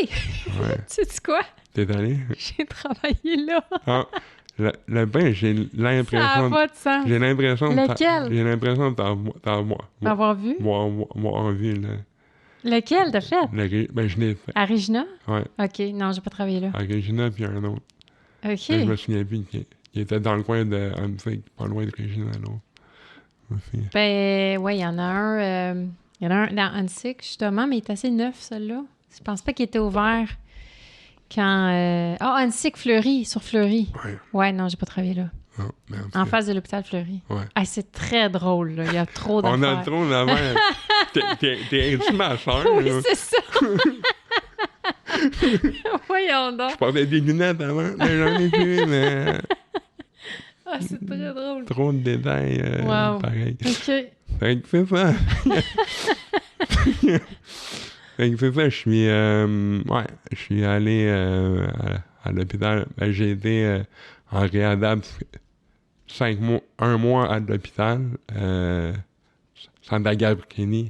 Ouais. Sais-tu quoi? T'es allé? J'ai travaillé là. Ah, le bain, j'ai l'impression... Ça n'a pas de sens. J'ai l'impression... Lequel? J'ai l'impression Avoir vu? Moi, vu, là. Lequel t'as fait? Ben, je l'ai fait. À Regina? Ouais. OK. Non, j'ai pas travaillé là. À Regina, puis un autre. OK. Mais je me souviens plus qu'il était dans le coin de Hansik, pas loin de Regina, l'autre. Ben, ouais, il y en a un... Il y en a un dans Hansik, justement, mais il est assez neuf, celui-là. Je pense pas qu'il était ouvert quand... Hansik Fleury, sur Fleury. Ouais. Ouais, non, j'ai pas travaillé là. Non, mais en face de l'hôpital Fleury. Ouais. Ah, c'est très drôle, là. Il y a trop d'affaires. On a trop d'affaires. T'es ma soeur, oui, là. c'est ça. Voyons donc. Je portais des lunettes avant, mais j'en ai plus, mais... Ah, c'est très drôle. Trop de détails, pareil. OK. Fait que c'est ça. Fait que c'est ça, je suis allé à l'hôpital. Ben, j'ai été en réadap 1 mois à l'hôpital, Santa-Gabriel.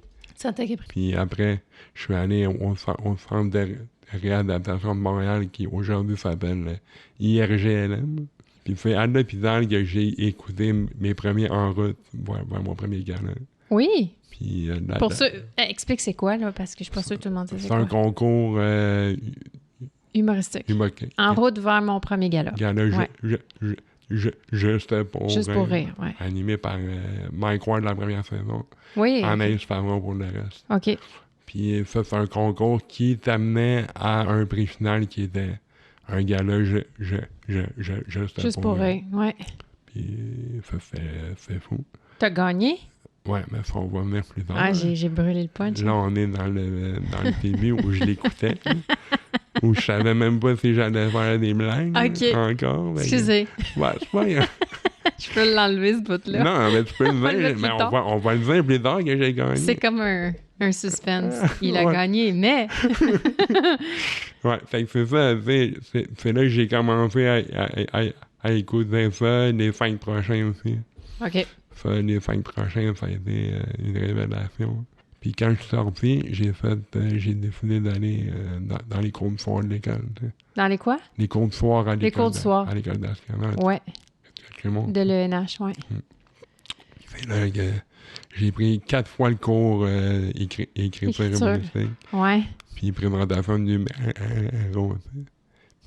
Puis après, je suis allé au centre de réadaptation de Montréal qui aujourd'hui s'appelle IRGLM. Puis c'est à l'hôpital que j'ai écouté mes premiers en route vers mon premier gala. Oui. Puis, pour ceux, explique c'est quoi, là, parce que je suis pas sûre que tout le monde sait c'est quoi. C'est un concours humoristique. En route vers mon premier gala. Juste pour Juste pour rire, ouais. animé par Mike Ward de la première saison. Oui. Anaïs Favreau pour le reste. OK. Puis ça, c'est un concours qui t'amenait à un prix final qui était un gala juste Juste pour rire, ouais. Puis ça, c'est fou. T'as gagné? Ouais, mais ça, on va venir plus tard. Ah, j'ai brûlé le punch. Là, on est dans le début où je l'écoutais. Où je savais même pas si j'allais faire des blagues. OK. Encore. Excusez. Ouais, c'est pas grave. Je peux l'enlever, ce bout-là. Non, mais tu peux On va le le dire. mettre Mais plus tard. on va le dire plus tard que j'ai gagné. C'est comme un suspense. Il a Ouais. gagné, mais... Ouais, fait que c'est ça. C'est là que j'ai commencé à écouter ça, les 5 prochains aussi. OK. Ça, les 5 prochains, ça a été une révélation. Puis quand je suis sorti, j'ai décidé d'aller dans les cours de soir de l'école. Tu sais. Dans les quoi? Les cours de soir à l'école. Les cours de soir. À l'école nationale. Ouais. Tout le monde. De l'ENH, ouais. C'est là que j'ai pris 4 fois le cours écriture Écriture. humoristique. Ouais. Puis présentation du héros.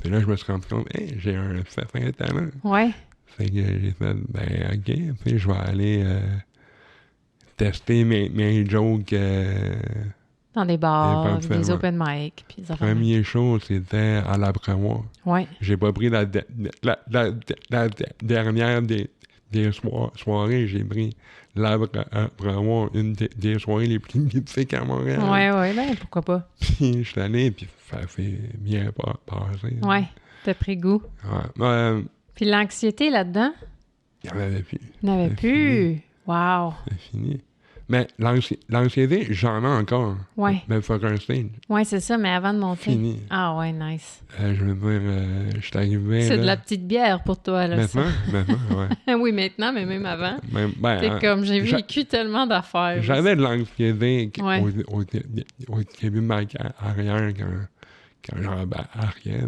Puis là, je me suis rendu compte, hey, j'ai un certain talent. Ouais. Fait que j'ai fait, ben, OK, puis je vais aller tester mes jokes. Dans des bars, Éventuellement. des open mic, puis des affaires. Premier show, c'était à l'Après-Moi. Ouais. J'ai pas pris la dernière des soirées, j'ai pris l'Après-Moi, une des soirées les plus mythiques à Montréal. Ouais, ben pourquoi pas. Puis je suis allé, puis ça s'est bien passé. Ouais. T'as pris goût. Ouais. Puis l'anxiété là-dedans? Il y en avait plus. Il n'y en avait C'est plus. Wow. C'est fini. Mais l'anxiété, j'en ai encore. Ouais. Mais fuck un stage. Ouais, c'est ça, mais avant de monter. Fini. Ah ouais, nice. Je veux dire, je suis arrivé. C'est là, de la petite bière pour toi, là. ça. Maintenant, ouais. Oui, maintenant, mais même avant. Ben, T'es comme, j'ai j'a- vécu tellement d'affaires. J'avais de l'anxiété Ouais. au début de ma carrière quand j'embarquais.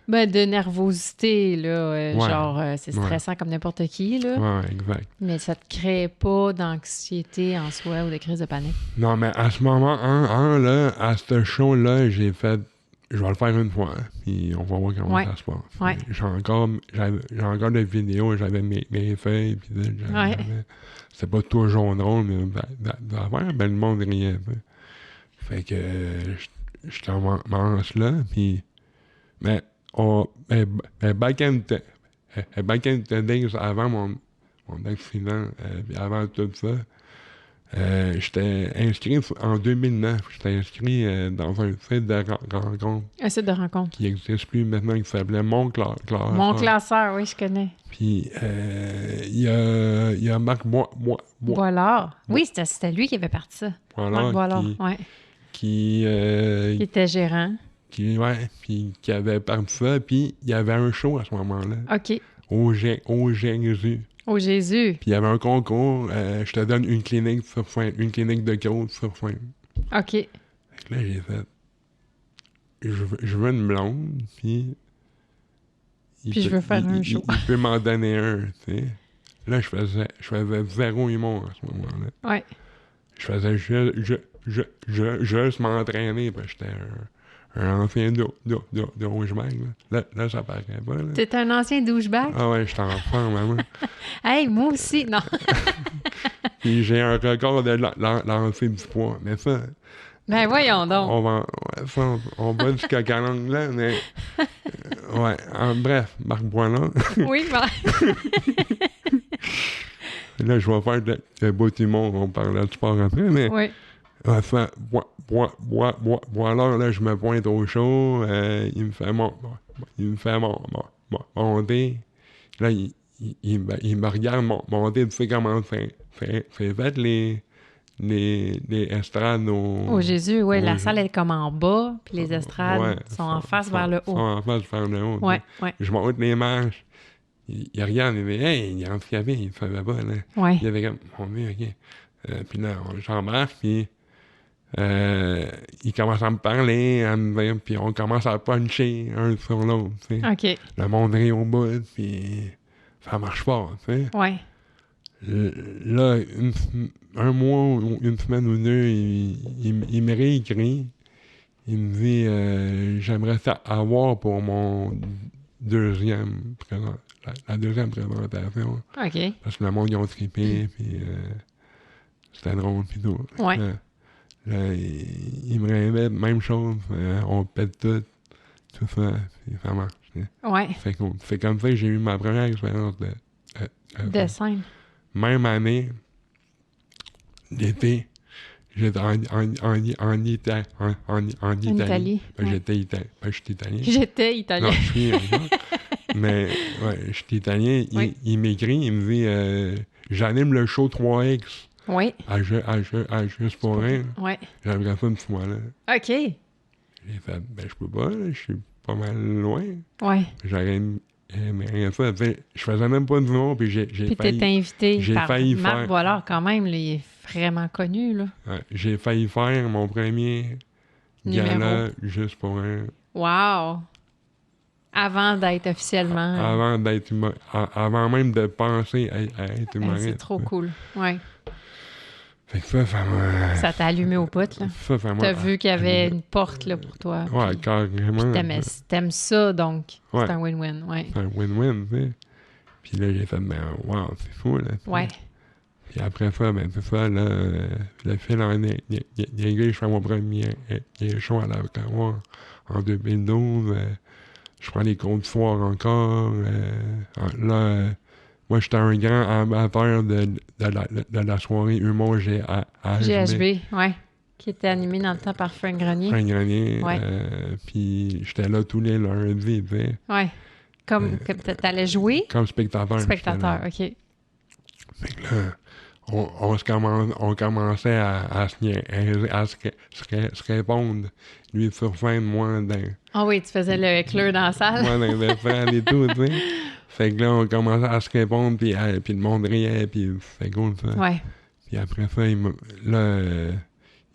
Ben, de nervosité, là. Ouais. Genre, c'est stressant comme n'importe qui, là. Ouais, exact. Mais ça te crée pas d'anxiété en soi ou de crise de panique. Non, mais à ce moment, là, à ce show-là, j'ai fait. Je vais le faire une fois, puis on va voir comment Ouais. ça se passe. Ouais. J'ai encore des vidéos, j'avais mes feuilles, puis là, Ouais. c'était pas toujours drôle, mais d'affaire, ben le monde riait. Fait que je commence là, puis. Mais back in the days, avant mon accident, puis avant tout ça, j'étais inscrit en 2009. J'étais inscrit dans un site de rencontre Un site de rencontre. qui n'existe plus maintenant, qui s'appelait Mon Classeur. Mon classeur, oui, je connais. Puis il y a Marc Boilard. Oui, c'était lui qui avait parti ça. Marc Boilard, ouais. qui Qui était gérant. puis qui avait parti ça, puis il y avait un show à ce moment-là, OK. au Jésus. Oh Jésus. Puis il y avait un concours, je te donne une clinique sur scène, une clinique de coach sur scène. OK. Fait que là, j'ai fait, je veux une blonde, puis... Puis je veux faire un show. Il peut m'en donner un, tu sais. Là, je faisais zéro humour à ce moment-là. Ouais. Je faisais juste m'entraîner, parce que j'étais un ancien douchebag, là. Là, ça paraît pas, là. T'es un ancien douchebag? Ah ouais, j'étais en forme, maman. Hey, moi aussi. Non. Puis j'ai un record de lancer du poids. Mais ça, Ben voyons donc. on va du coq à l'angle là, mais... ouais, bref, Marc Boilard. Oui, ben... Là, je vais faire de beau humour, on parle de sport après, mais... Oui. Enfin, Boilard, là, je me pointe au show, il me fait monter. Là, il me regarde monter, tu sais comment c'est fait, les estrades Au Jésus, oui, la au- salle est comme en bas, puis les estrades Ouais, sont en face vers le sont haut. en face vers le haut. Ouais, tu ouais, sais. Je monte les marches. Il regarde, il dit, hey, il est handicapé, il ne savait pas, là. ouais. Il avait comme, mon Dieu, OK. Puis là, j'embarque, puis il commence à me parler, à me dire, puis on commence à puncher un sur l'autre, tu sais. OK. Le monde rit au bout, puis ça marche pas, tu sais. Ouais. Là, un mois, ou une semaine ou deux, il me réécrit. Il me dit, j'aimerais ça avoir pour mon deuxième la deuxième présentation. OK. Parce que le monde, ils ont trippé, puis c'était drôle, puis tout. Ouais. Là, il me réinvite, même chose, on pète tout ça, puis ça marche. Ouais. Fait comme ça que j'ai eu ma première expérience De scène. même année, l'été, j'étais en Italie. Italie, Ben, ouais. j'étais italien. J'étais italien. Non, je suis encore. Mais, ouais, j'étais italien. Oui. Il m'écrit, il me dit j'anime le show 3X Oui. à Juste pour rien. Ouais. J'aimerais ça une fois là. OK. J'ai fait ben, je peux pas, là, je suis pas mal loin. Ouais. J'aurais mais rien ça. Je faisais même pas de nom, puis j'ai Puis failli. t'étais invité j'ai par failli Marc faire- Boilard quand même, là, il est vraiment connu, là. Ouais, j'ai failli faire mon premier gala juste pour un. Wow! Avant d'être officiellement. Avant d'être avant même de penser à être humoriste. C'est trop cool. Ouais. Fait que ça m'a. Ça t'a allumé au pote, là. Ça m'a. T'as vu qu'il y avait une porte, là, pour toi. Ouais, puis carrément. t'aimes ça, donc Ouais. c'est un win-win. Ouais. C'est un win-win, tu sais. Puis là, j'ai fait, ben, wow, c'est fou, là. tu sais. Ouais. Puis après ça, ben, c'est ça, là, le fil en aiguille, je fais mon premier show à l'Avocat en 2012. Je prends les cours du soir encore. Là, moi, j'étais un grand amateur de la soirée humour GHB, ouais. Qui était animé dans le temps par Frank Grenier. Frank Grenier. Ouais. Puis j'étais là tous les lundis, tu sais. Ouais. Comme t'allais jouer? Comme spectateur. Spectateur, OK. Fait que là, on commençait à se répondre. Lui sur scène, moi dans... Ah oui, tu faisais le écleur dans la salle? Moi dans les fans et tout, tu sais. Fait que là, on commençait à se répondre, puis le monde riait, puis c'était cool, ça. Ouais. Puis après ça, il me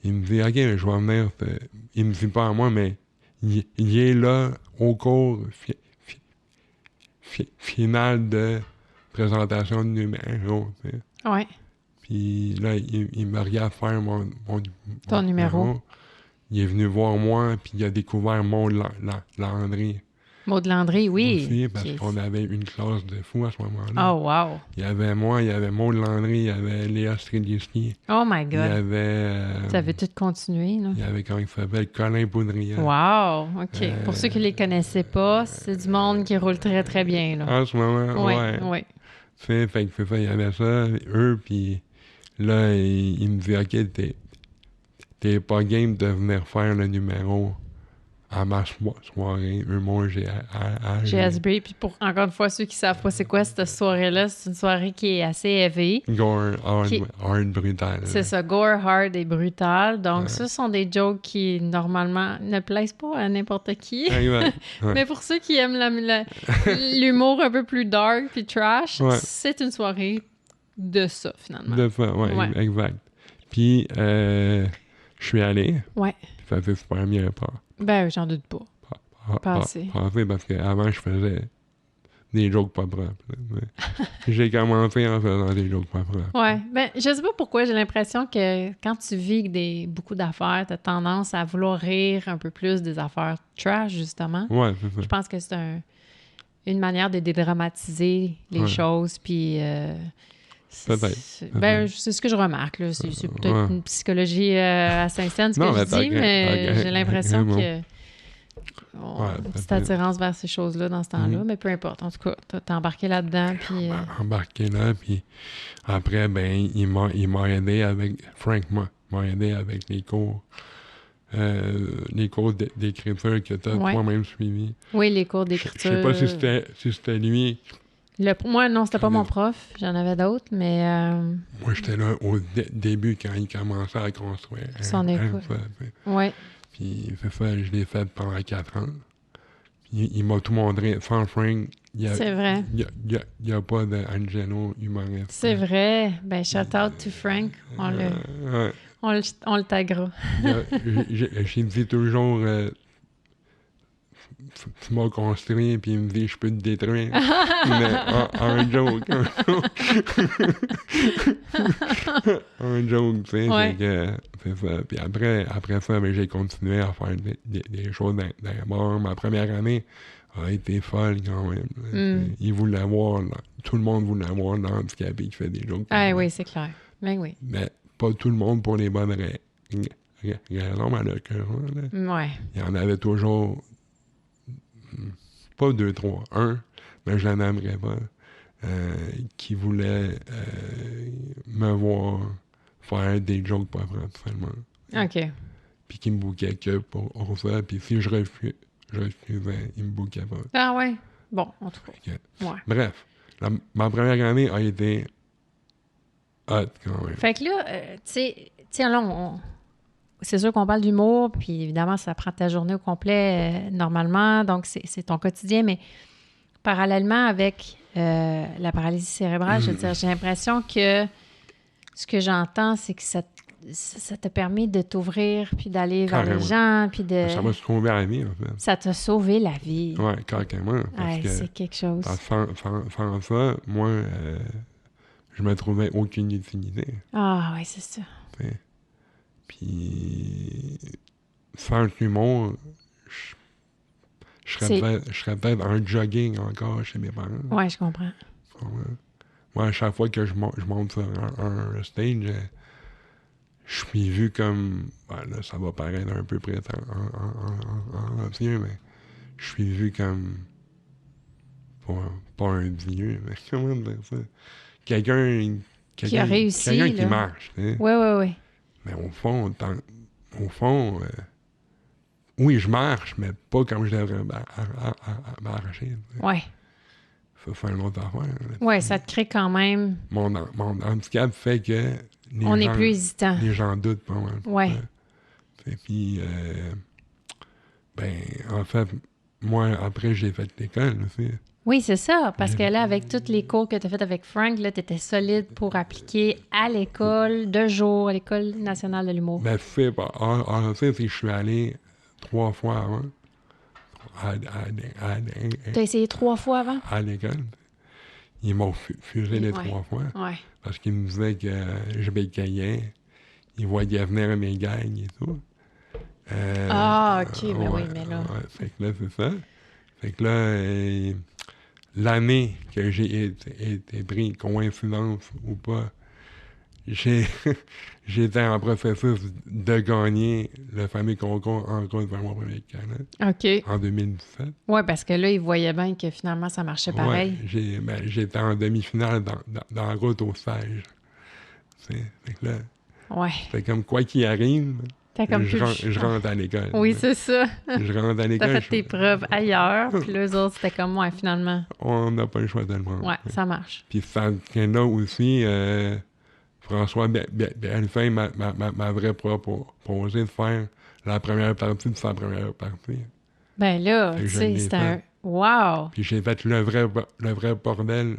dit, OK, je vais venir. Il me dit pas à moi, mais il est là au cours final de présentation de numéro, tu sais. Ouais. Puis là, il me regarde faire Ton numéro. Il est venu voir moi, puis il a découvert Maud Landry. Maud Landry, oui. Aussi, parce Qui- qu'on avait une classe de fous à ce moment-là. Oh, wow. Il y avait moi, il y avait Maud Landry, il y avait Léa Streliski. Oh my Il y God. avait... Tu avais tout continué, là. il y avait, comment il s'appelle, Colin Poudrier. Wow, OK. Pour ceux qui les connaissaient pas, c'est du monde qui roule très, très bien, là. En ce moment, ouais. Ouais. Tu sais, fait que c'est ça, il y avait ça, eux, puis là, il me dit, OK, t'es pas game de venir faire le numéro à ma soirée, moi, GSB. Puis pour, encore une fois, ceux qui savent pas c'est quoi cette soirée-là, c'est une soirée qui est assez heavy. Gore, hard, brutal. C'est ça, gore, hard et brutal. Donc, ce sont des jokes qui, normalement, ne plaisent pas à n'importe qui. Exact. Ouais. Mais pour ceux qui aiment l'humour un peu plus dark puis trash, Ouais. c'est une soirée de ça, finalement. De ça, ouais, Ouais. exact. Puis, je suis allé, Ouais. ça fait super bien pas. Ben, j'en doute pas. Pas assez. Parce qu'avant, je faisais des jokes pas propres. là. J'ai commencé en faisant des jokes pas propres. Ouais. Ben, je sais pas pourquoi, j'ai l'impression que quand tu vis avec beaucoup d'affaires, t'as tendance à vouloir rire un peu plus des affaires trash, justement. Ouais, c'est ça. Je pense que c'est une manière de dédramatiser les Ouais. choses, puis... Peut-être. Ben, c'est ce que je remarque, là. C'est peut-être Ouais. une psychologie à Saint-Saëns, ce que Non, je mais dis, mais j'ai l'impression bon. que... Ouais, une petite peut-être. attirance vers ces choses-là dans ce temps-là, mais peu importe. En tout cas, t'as embarqué là-dedans, puis... Embarqué là, puis après, ben, il m'a aidé avec... Frank m'a aidé avec les cours d'écriture que t'as Ouais. toi-même suivi. Oui, les cours Je d'écriture. sais pas si c'était lui. Moi, non, c'était pas mon prof. J'en avais d'autres, mais... Moi, j'étais là au début quand il commençait à construire. Son écoute. Ouais. Puis c'est ça, je l'ai fait pendant 4 ans. Puis il m'a tout montré. Sans Frank, C'est vrai. il y a pas d'Angelo humoriste. C'est vrai. Ben, shout out to Frank. Ouais. On le taguera. J'ai dit toujours, tu m'as construit, puis il me dit, je peux te détruire. Mais un joke. Un joke, tu sais. Ouais. Fait que, c'est ça. Puis après ça, ben, j'ai continué à faire des choses dans les bars. Ma première année a été folle quand même. Il voulait voir, tout le monde voulait voir l'handicapé qui fait des jokes. Ah oui, c'est clair. Ben oui. Mais pas tout le monde pour les bonnes raisons, malheureusement. Ouais. Il y en avait toujours, pas 2, 3, 1, mais je n'aimerais pas, qui voulait me voir faire des jokes pas principalement. OK. Puis qui me bouquait que pour ça. Puis si je refusais, il me bouquait pas. Ah ouais? Bon, en tout cas. Ouais. Bref, ma première année a été hot quand même. Fait que là, tu sais, là, c'est sûr qu'on parle d'humour, puis évidemment, ça prend ta journée au complet normalement, donc c'est ton quotidien, mais parallèlement avec la paralysie cérébrale, je veux dire, j'ai l'impression que ce que j'entends, c'est que ça t'a permis de t'ouvrir, puis d'aller vers les gens, puis de... Ça m'a sauvé la vie, en fait. Ça t'a sauvé la vie. Oui, carrément. Parce que c'est quelque chose. sans ça, moi, je me trouvais aucune utilité. Ah oui, c'est ça. T'sais. Puis, sans l'humour, je serais peut-être en jogging encore chez mes parents. Oui, je comprends. Moi, à chaque fois que je monte sur un stage, je suis vu comme... Ben là, ça va paraître un peu prétentieux, mais je suis vu comme... Pas un dieu, mais comment dire ça? Quelqu'un qui a réussi, quelqu'un là. Qui marche, tu sais. Oui. Mais au fond, oui, je marche, mais pas comme je devrais marcher. Oui. Ça, c'est une autre affaire. Oui, ça te crée quand même... Mon handicap fait que on est plus hésitant. Les gens doutent pas mal. Oui. Et puis, en fait, moi, après, j'ai fait l'école aussi. Oui, c'est ça, parce que là, avec tous les cours que tu as fait avec Frank, là, tu étais solide pour appliquer à l'école, 2 jours, à l'École nationale de l'humour. Ben, c'est pas... En fait, je suis allé 3 fois avant. T'as essayé 3 fois avant? À l'école. Ils m'ont fusé les 3 fois. Ouais. Parce qu'ils me disaient que je bégayais. Ils voyaient venir mes gangs et tout. OK, mais oui, mais là... Ouais, fait que là, c'est ça. Fait que là, l'année que j'ai été pris, coïncidence ou pas, j'étais en processus de gagner le fameux concours Encore vers mon premier Canada. OK. En 2017. Oui, parce que là, ils voyaient bien que finalement, ça marchait pareil. Ouais, j'étais en demi-finale dans la route au stage. Fait que là, c'est comme quoi qu'il arrive, je rentre à l'école. Oui, c'est ça. Je rentre à l'école. T'as fait tes preuves ailleurs, puis les autres, c'était comme moi, finalement. On n'a pas le choix de le prendre. Ouais, ça marche. Puis ça tient-là aussi, François Bellefeuille m'avait proposé de faire la première partie de sa première partie. Ben là, tu sais, c'était un... Wow! Puis j'ai fait le vrai bordel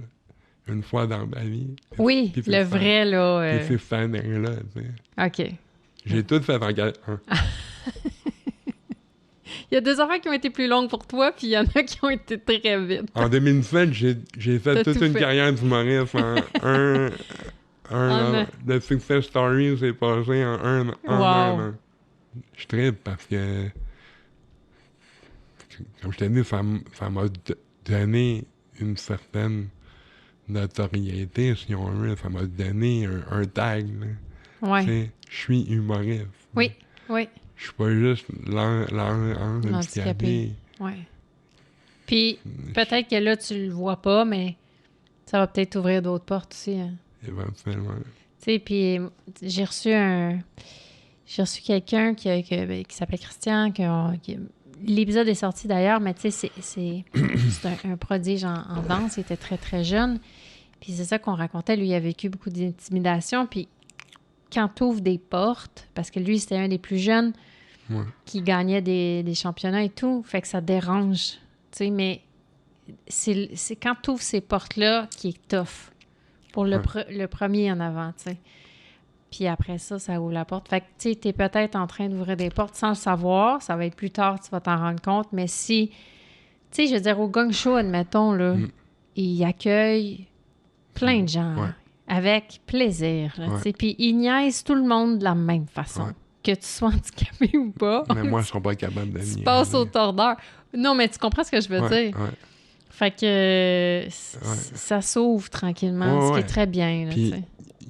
une fois dans ma vie. Oui, le vrai, là... Puis c'est cette année-là, tu sais. OK. J'ai tout fait en 4 ans. Il y a des affaires qui ont été plus longues pour toi, puis il y en a qui ont été très vite. En 2007, j'ai fait toute une carrière d'humoriste en un an. Le Success Story s'est passé en un an. Je tripe parce que, comme je t'ai dit, ça m'a donné une certaine notoriété, si on veut. Ça m'a donné un tag. Ouais. Je suis humoriste. Oui. Je suis pas juste handicapé. Oui. Puis, peut-être que là, tu le vois pas, mais ça va peut-être ouvrir d'autres portes aussi. Hein. Éventuellement. Tu sais, puis j'ai reçu quelqu'un qui s'appelle Christian, l'épisode est sorti d'ailleurs, mais tu sais, c'est un prodige en danse, il était très, très jeune. Puis c'est ça qu'on racontait, lui, il a vécu beaucoup d'intimidation, puis quand tu ouvres des portes, parce que lui, c'était un des plus jeunes qui gagnait des championnats et tout, fait que ça dérange, tu sais, mais c'est quand tu ouvres ces portes-là qui est tough pour le premier en avant, tu sais. Puis après ça, ça ouvre la porte. Fait que, tu sais, t'es peut-être en train d'ouvrir des portes sans le savoir, ça va être plus tard, tu vas t'en rendre compte, mais si, tu sais, je veux dire, au Gong Show, admettons, là, il accueille plein de gens, avec plaisir, tu sais, puis il niaise tout le monde de la même façon. Que tu sois handicapé ou pas. Mais moi, je ne suis pas capable de tu passes au tordeur. Non, mais tu comprends ce que je veux Ouais, dire. ouais. Fait que ça s'ouvre tranquillement, ce qui est très bien. Là, Puis, tu sais.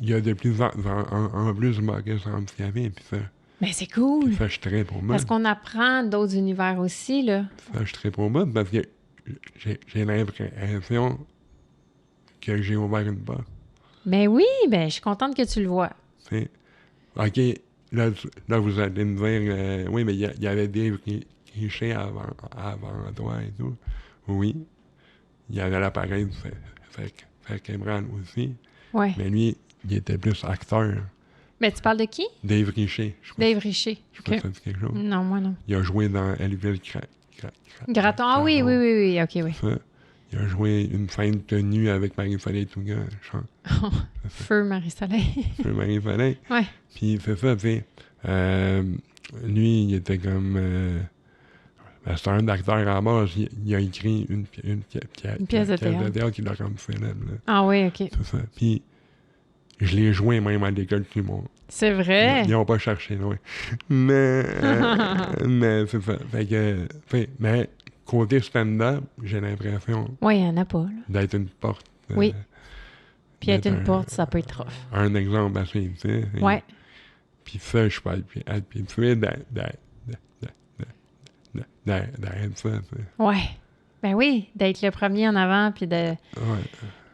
il y a de plus en plus de marqués handicapés, puis ça, Mais c'est cool. je suis très pour moi. Parce qu'on apprend d'autres univers aussi, là. Ça, je suis très pour moi, parce que j'ai l'impression que j'ai ouvert une porte. Ben oui, ben je suis contente que tu le vois. T'sais. OK, là, vous allez me dire, oui, mais il y avait des clichés avant toi et tout. Oui. Il y avait l'appareil de faire Cameron aussi. Ouais. Mais lui, il était plus acteur. Mais tu parles de qui? Dave Richer. Je sais pas Dave Richer. je sais pas si ça dit quelque chose. Non, moi non. Il a joué dans Elville Graton. Ah oui, oui, oui, oui. OK, oui. Ça. Il a joué une scène tenue avec Marie-Soleil Touga. Feu Marie-Soleil. Feu Marie-Soleil. Ouais. Puis c'est ça, tu sais. Lui, il était comme... c'est un acteur à la base. Il a écrit une pièce de théâtre qui l'a rendu célèbre. Là. Ah oui, OK. C'est ça. Puis je l'ai joué même à l'école de l'humour. C'est vrai? Ils n'ont pas cherché, loin. Mais c'est ça. Fait que... Mais côté stand-up, j'ai l'impression Oui, il n'y en a pas, là. d'être une porte. Oui. Puis être d'être une porte, ça peut être rough. Un exemple assez, tu sais. Ouais. Puis ça, je peux être habitué d'être ça, tu sais. Ouais. Ben oui, d'être le premier en avant, puis Ouais.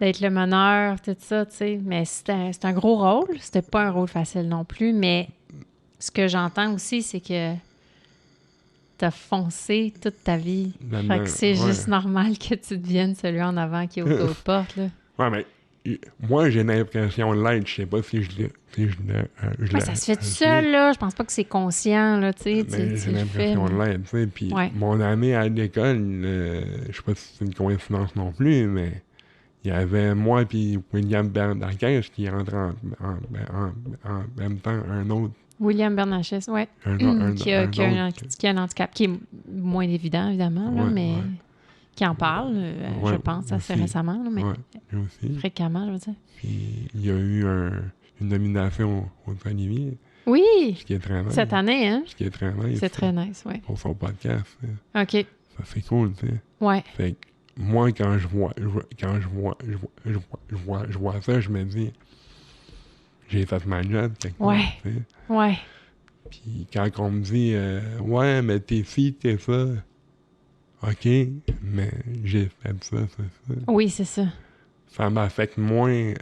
d'être le meneur, tout ça, tu sais. Mais c'est un gros rôle. C'était pas un rôle facile non plus, mais ce que j'entends aussi, c'est que t'as foncé toute ta vie. Fait que c'est juste normal que tu deviennes celui en avant qui ouvre d'autres portes, là. Ouais, mais moi, j'ai l'impression de l'être. Je sais pas si je l'ai... Ouais, ça se fait tout seul, là. Je pense pas que c'est conscient, là, tu sais. Mais j'ai l'impression de l'être, tu sais. Puis Ouais. mon année à l'école, je sais pas si c'est une coïncidence non plus, mais il y avait moi puis William Bernarquez qui rentrait en même temps un autre. William Bernachès, ouais. Qui a un handicap qui est moins évident, évidemment, là, Ouais, mais ouais. qui en parle, je Ouais, pense, assez aussi. récemment, là, mais Ouais, lui aussi. fréquemment, je veux dire. Puis il y a eu une nomination aux Olivier, Oui! ce qui est très nice. Cette année, hein? Ce qui est très nice. C'est très nice, oui. Pour son podcast. Tu sais. OK. Ça, c'est cool, tu sais. Ouais. Fait que moi, quand je vois ça, je me dis, j'ai fait ma job quelque part, Ouais. tu sais. Ouais. Puis quand on me dit, ouais, mais t'es ci, t'es ça, OK, mais j'ai fait ça. Oui, c'est ça. Ça m'affecte moins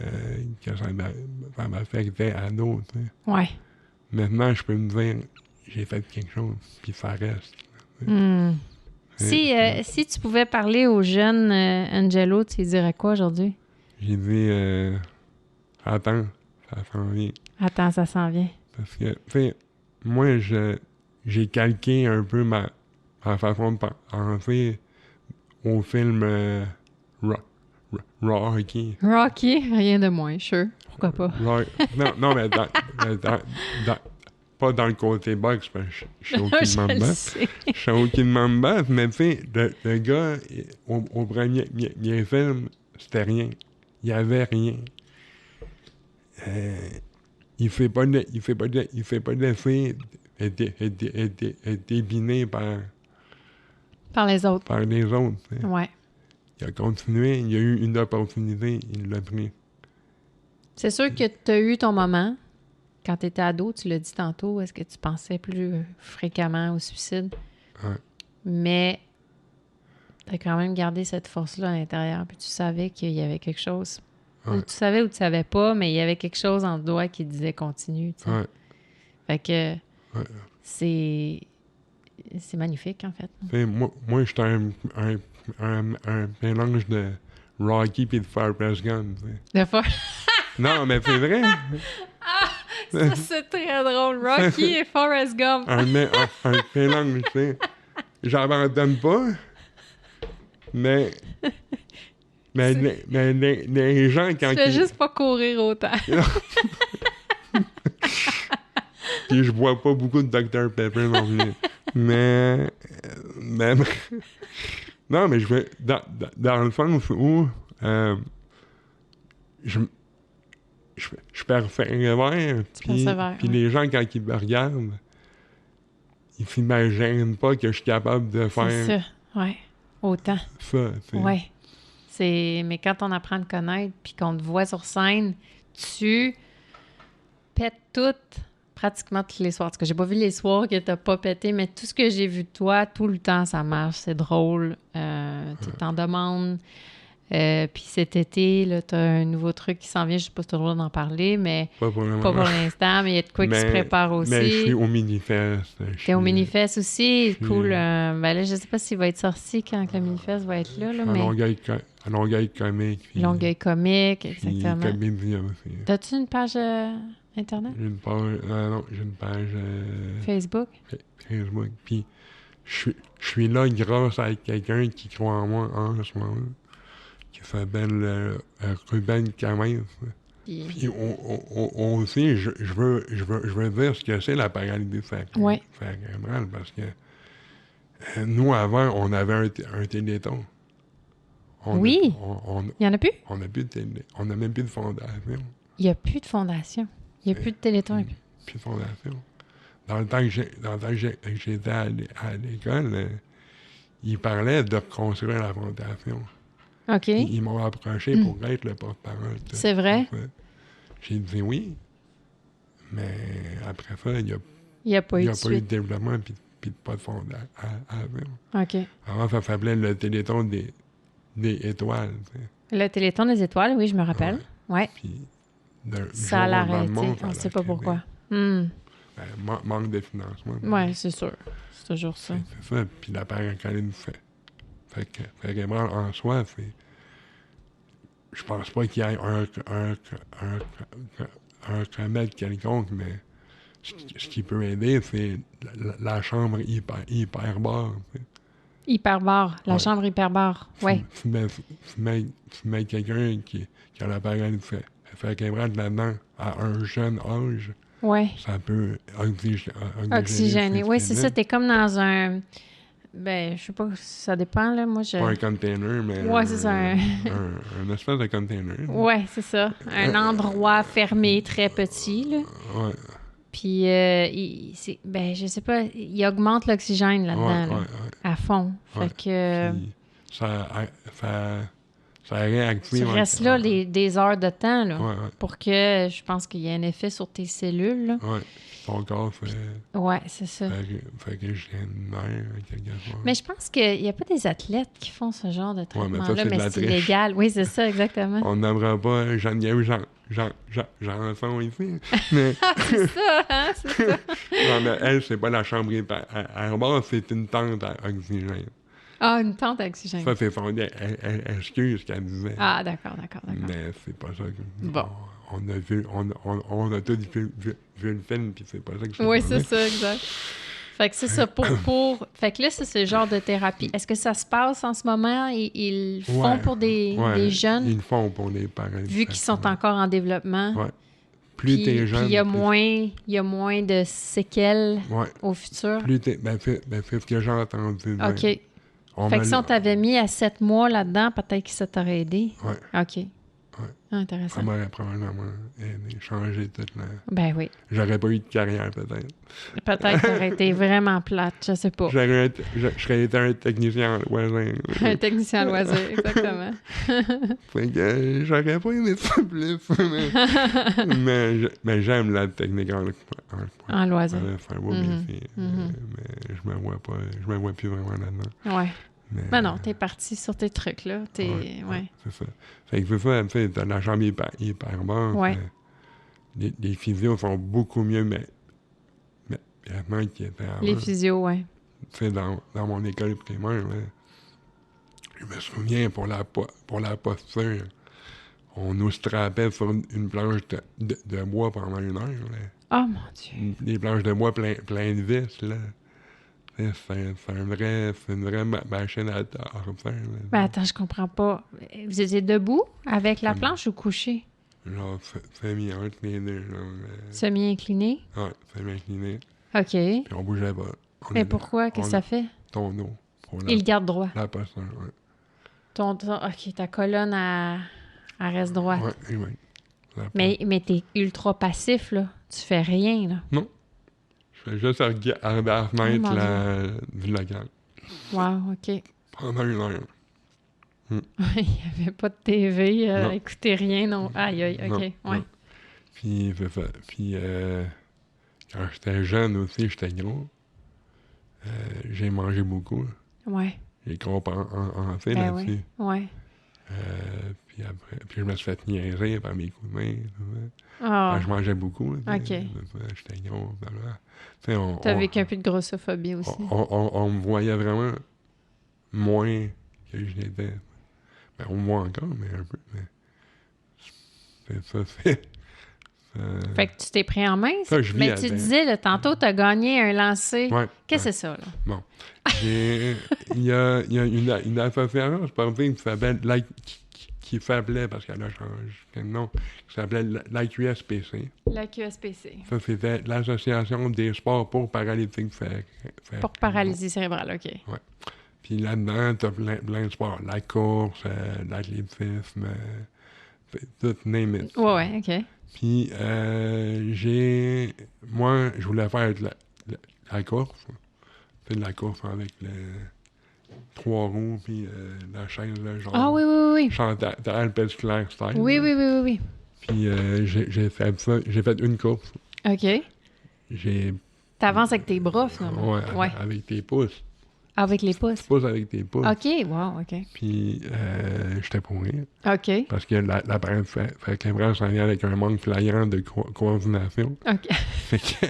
que ça m'affectait à d'autres, tu sais. Ouais. Maintenant, je peux me dire, j'ai fait quelque chose, puis ça reste. Hmm. Si tu pouvais parler au jeune Angelo, tu lui dirais quoi aujourd'hui? J'ai dit, attends, ça s'en vient. Attends, ça s'en vient. Parce que, tu sais, moi, j'ai calqué un peu ma façon de penser au film Rocky. Rocky, rien de moins, sure. Pourquoi pas? Non, mais pas dans le côté boxe, parce que je suis aucunement de boxe. Je suis aucunement de boxe, mais tu sais, le gars, au premier film, c'était rien. Il n'y avait rien. Il fait pas d'effet être ébiné par les autres. Par les autres. T'sais. Ouais. Il a continué, il a eu une opportunité, il l'a pris. C'est sûr que tu as eu ton moment. Quand tu étais ado, tu l'as dit tantôt, est-ce que tu pensais plus fréquemment au suicide? Ouais. Mais tu as quand même gardé cette force-là à l'intérieur. Puis tu savais qu'il y avait quelque chose. Ouais. Ou tu savais ou tu savais pas, mais il y avait quelque chose en toi qui disait continue. T'sais. Ouais. Fait que c'est magnifique, en fait. T'sais, moi j'étais un mélange de Rocky et de Forrest Gump. De fois. Non, mais c'est vrai. Ça, c'est très drôle. Rocky et Forrest Gump. un mélange, tu sais. J'abandonne pas, mais les gens, quand tu fais juste pas courir autant. Puis je bois pas beaucoup de Dr Pepper non plus. mais non, mais je vais dans le sens où je persévère, puis les gens, quand ils me regardent, ils s'imaginent pas que je suis capable de faire Ouais. Autant. Ça, tu sais. Ouais. Mais quand on apprend à te connaître puis qu'on te voit sur scène, tu pètes pratiquement tous les soirs. Parce que j'ai pas vu les soirs que t'as pas pété, mais tout ce que j'ai vu de toi, tout le temps, ça marche. C'est drôle. Tu t'en demandes. Puis cet été, là, t'as un nouveau truc qui s'en vient. Je sais pas si t'as le droit d'en parler, mais Pas pour le pas moment. pour l'instant. Mais il y a de quoi qui se prépare aussi. Mais je suis au Minifest. T'es au Minifest aussi? je suis- Cool. Ben là, je sais pas s'il va être sorti quand le Minifest va être là, À mais... Longueuil comique. puis- Longueuil comique, puis exactement. Comédia aussi. T'as-tu une page Internet? J'ai une page... non, j'ai une page... Facebook? Facebook. Puis je suis là grâce à quelqu'un qui croit en moi en ce moment, qui s'appelle Ruben Camins. Puis on aussi, je veux dire ce que c'est la paralysie cérébrale, parce que nous, avant, on avait un téléthon. Oui. Il y en a plus? On n'a plus de télé. On n'a même plus de fondation. Il n'y a plus de fondation. Il n'y a plus de téléthon. Plus de fondation. Dans le temps que j'étais à l'école, ils parlaient de reconstruire la fondation. OK. Ils m'ont approché pour être le porte-parole. C'est vrai? J'ai dit oui, mais après ça, il n'y a pas eu de développement puis pas de fondation. OK. Avant, ça s'appelait le Téléthon des étoiles. Tu sais. Le Téléthon des étoiles, oui, je me rappelle. Ouais. Puis, ça a arrêté. On ne sait pas pourquoi. Manque de financement. Oui, c'est sûr. C'est toujours ça. C'est ça. Puis la paracaline fait que en soi, c'est... Je pense pas qu'il y ait un remède quelconque, mais ce qui peut aider, c'est la chambre hyperbare. Hyperbare. La chambre hyperbare. Oui. Tu mets quelqu'un qui a la paralysie cérébrale là-dedans à un jeune âge. Oui. Ça peut oxygéner. Oui, c'est ça. T'es comme dans un... Ben, je sais pas, ça dépend, là. Moi, Pas un container, mais... Ouais, c'est ça. Un espèce de container. Ouais, c'est ça. Un endroit fermé, très petit, là. Ouais. Puis, je sais pas, il augmente l'oxygène là-dedans, là, à fond. Fait que... Puis ça réactive... Tu restes là des heures de temps, là, ouais. pour que, je pense qu'il y ait un effet sur tes cellules, là. Ouais. Ton corps fait... Ouais, c'est ça. Fait que je génère quelque chose. Mais je pense qu'il n'y a pas des athlètes qui font ce genre de traitement-là, mais c'est illégal. Oui, c'est ça, exactement. On n'aimerait pas Geneviève Janson ici. Mais... c'est ça, hein, c'est ça. Non, mais elle, c'est pas la chambre hyperbare, c'est une tente à oxygène. Ah, une tente à oxygène. Ça, c'est son... Elle excuse ce qu'elle disait. Ah, d'accord. Mais c'est pas ça que... Bon. On a tous vu le film, puis c'est pas ça que c'est. Oui, c'est ça, exact. Fait que c'est ça pour... Fait que là, c'est le genre de thérapie. Est-ce que ça se passe en ce moment? Ils font pour des jeunes? Ils le font pour les parents. Vu qu'ils sont encore en développement. Oui. Plus t'es jeune... Puis il y a moins de séquelles au futur. Plus t'es... c'est ce que j'ai entendu. OK. Fait que si on t'avait mis à 7 mois là-dedans, peut-être que ça t'aurait aidé. Oui. OK. Ouais. Intéressant. Ça m'aurait probablement aidé, changé toute la... Ben oui. J'aurais pas eu de carrière, peut-être. Peut-être que ça aurait été vraiment plate, je sais pas. Je serais été un technicien en loisir. Un technicien en loisir, exactement. Fait que j'aurais pas aimé ça plus. mais j'aime la technique en loisir. C'est un beau métier. Mais je me vois plus vraiment là-dedans. Ouais. Mais non, t'es parti sur tes trucs, là. Ouais. C'est ça. Fait que c'est ça, tu sais, t'as la chambre hyperbare. Ouais. Les physios sont beaucoup mieux, mais maintenant qu'ils étaient avant. Les physios, oui. Tu sais, dans mon école primaire, là, je me souviens, pour la posture, on nous strappait sur une planche de bois pendant 1 heure. Là. Oh, mon Dieu! Des planches de bois plein de vis, là. C'est une vraie machine à refaire. Ben attends, je comprends pas. Vous étiez debout avec la planche ou couché? Genre, semi-entre les deux. Semi-incliné? Ouais, semi-incliné. OK. Puis on bougeait pas. Mais pourquoi? Qu'est-ce que ça fait? Ton dos. Il garde droit. La posture, oui. OK, ta colonne, elle reste droite. Oui. Mais t'es ultra passif, là. Tu fais rien, là. Non. Je fais juste regarder à la fenêtre du local. Wow, OK. pendant 1 heure. Il n'y avait pas de TV, Non. écoutez rien, non. Aïe, aïe, Non, OK, ouais. non. Puis, c'est ça. Puis, quand j'étais jeune aussi, j'étais gros. J'ai mangé beaucoup. Ouais, J'ai compensé ben là-dessus. oui, ouais. Puis après, puis je me suis fait niaiser par mes cousins. Ah, Je mangeais beaucoup. tu sais, OK. J'étais gros. Blablabla. Tu sais, t'as vécu un peu de grossophobie aussi. on me voyait vraiment moins que je l'étais. Ben, on me voit encore, mais un peu. Mais c'est ça, c'est... Fait que tu t'es pris en main. Ça, je vis Mais tu avec. disais, là, tantôt, t'as gagné un lancer. Ouais. Qu'est-ce que ouais. c'est ça, là? Bon. Il y a une association sportive qui s'appelle qui s'appelait, parce qu'elle a changé de nom, qui s'appelait l'AQSPC. La QSPC. Ça, c'était l'Association des sports pour paralytiques. Pour paralysie cérébrale, OK. Puis là-dedans, t'as plein de sports. La course, l'athlétisme, tout name it. Ouais, OK. Puis moi, je voulais faire la course. C'est de la course avec les 3 roues, puis la chaise, là, genre... Ah oui, oui, oui. Chantal Pesclair style. Oui, là. oui, oui, oui, oui. Puis j'ai fait ça. J'ai fait une course. OK. J'ai... T'avances avec tes bras, finalement. Ouais, avec tes pouces. Avec les pouces. Tu pousses avec tes pouces. OK, wow, OK. Puis j'étais pour rire. OK. Parce que la brève fait que l'impression s'en vient avec un manque flagrant de coordination. OK. Fait que...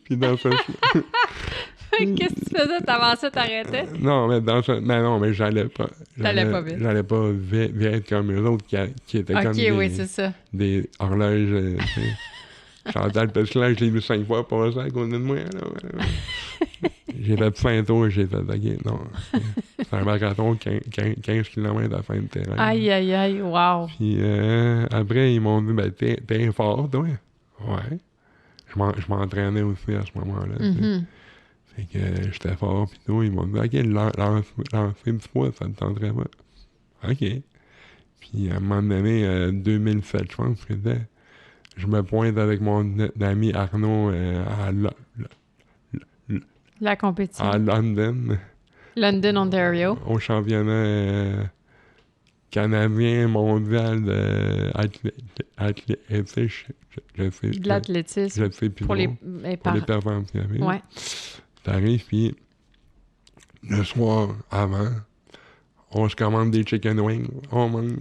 puis dans ce... Qu'est-ce que tu faisais? T'avançais, t'arrêtais? Non, mais dans ce... mais j'allais pas... T'allais pas vite. J'allais pas vite comme eux autres qui étaient comme OK, oui, c'est ça. des horloges... tu sais. Chantal Pesclair, je l'ai vu 5 fois passer à côté de moi. Là. J'ai fait 5 tours, j'ai fait OK, non. C'est un marathon 15 km à fin de terrain. Aïe, aïe, aïe, wow. Puis après, ils m'ont dit, ben, t'es fort, toi. Ouais. Je m'entraînais aussi à ce moment-là. tu sais. Mhm. Fait que j'étais fort, puis tout. Ils m'ont dit, OK, lancer du poids, ça te tenterait pas. OK. Puis à un moment donné, 2007, je pense que c'était, je me pointe avec mon ami Arnaud La compétition. à London, London, Ontario. au championnat canadien mondial d'athlétisme. Je sais. De l'athlétisme. Je sais plus Pour trop. les Pour les parents. performances qu'il y avait. Ouais. T'arrives, puis le soir avant, on se commande des chicken wings. On mange.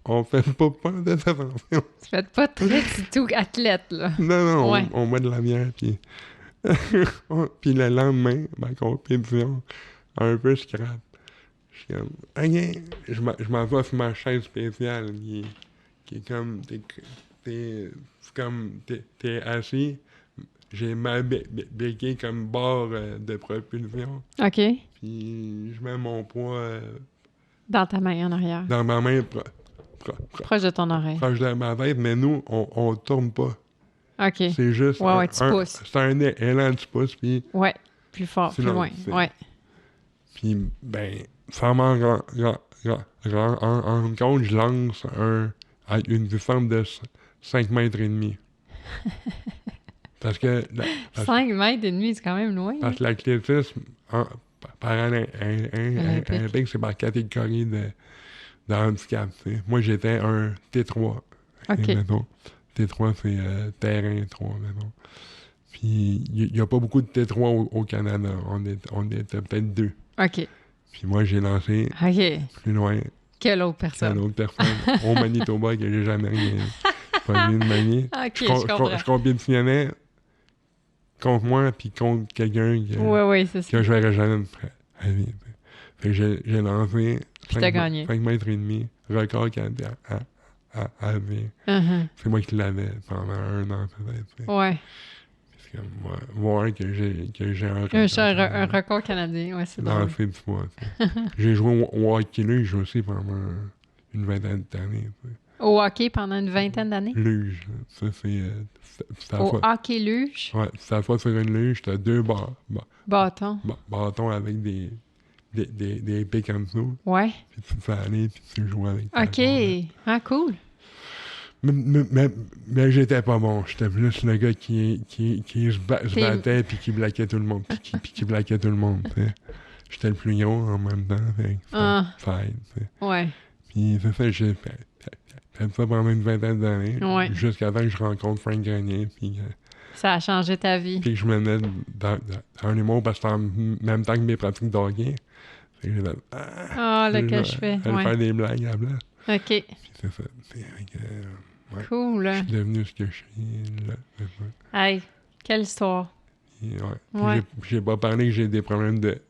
On fait pas de attention. Tu fais pas très du tout athlète, là. Non, Ouais. on boit de la bière, puis... puis le lendemain, ma compétition, un peu scrap. Je suis comme, OK, je m'assois sur ma chaise spéciale, qui est comme, t'es assis, j'ai ma béquille comme barre de propulsion, OK. puis je mets mon poids Dans ta main, en arrière. dans ma main Proche de ton oreille. proche de ma tête, mais nous, on tourne pas. OK. C'est juste Ouais, tu pousses. c'est un élan, tu pousses, puis... Ouais. Plus fort, plus Sinon, loin. c'est- Ouais. Puis, ben, sans m'en rendre compte, je lance à une distance de 5 mètres et demi. Parce que 5 mètres et demi, c'est quand même loin. parce que l'athlétisme, olympique, c'est par catégorie de handicap. Tu sais. Moi, j'étais un T3. OK. Mettons. T3, c'est terrain 3, mettons. Puis, il n'y a pas beaucoup de T3 au Canada. On était peut-être 2. OK. Puis moi, j'ai lancé OK. plus loin Quelle autre qu'à personne? l'autre personne au Manitoba que j'ai jamais pas vu de manier. OK, je comprends. Je compétitionnais contre moi puis contre quelqu'un Oui, c'est ça. que je verrais jamais de à vie. Fait que j'ai lancé Puis t'as gagné. 5 mètres et demi, record à vie. Uh-huh. C'est moi qui l'avais pendant 1 an peut-être. tu sais. Ouais. C'est comme voir que j'ai un record. Un record canadien, ouais, c'est drôle. Lancer du poids. tu sais. J'ai joué au hockey luge aussi pendant une vingtaine d'années. tu sais. Au hockey pendant une vingtaine d'années? Luge. Ça, c'est Au hockey luge? Ouais, c'est à la fois sur une luge, t'as 2 Bâton? bâtons avec des pics en dessous. Ouais. Puis tu fais aller, puis tu joues avec. ta OK. balle. Ah, cool. Mais j'étais pas bon. J'étais plus le gars qui se battait puis qui blaquait tout le monde. Puis qui blaquait tout le monde, tu sais. J'étais le plus gros en même temps. Fait Ouais. Puis c'est ça, j'ai fait ça pendant une vingtaine d'années. Ouais. Jusqu'à temps que je rencontre Frank Grenier. Puis Ça a changé ta vie. que je me mets dans l'humour parce que en même temps que mes pratiques de hockey. Fait que j'ai fait, que je fais. Aller Ouais. faire des blagues à la place. OK. Puis c'est ça. Fait que, ouais. Cool. Je suis devenu ce que je suis là. Hey, quelle histoire. Puis, ouais. Ouais. J'ai pas parlé que j'ai des problèmes de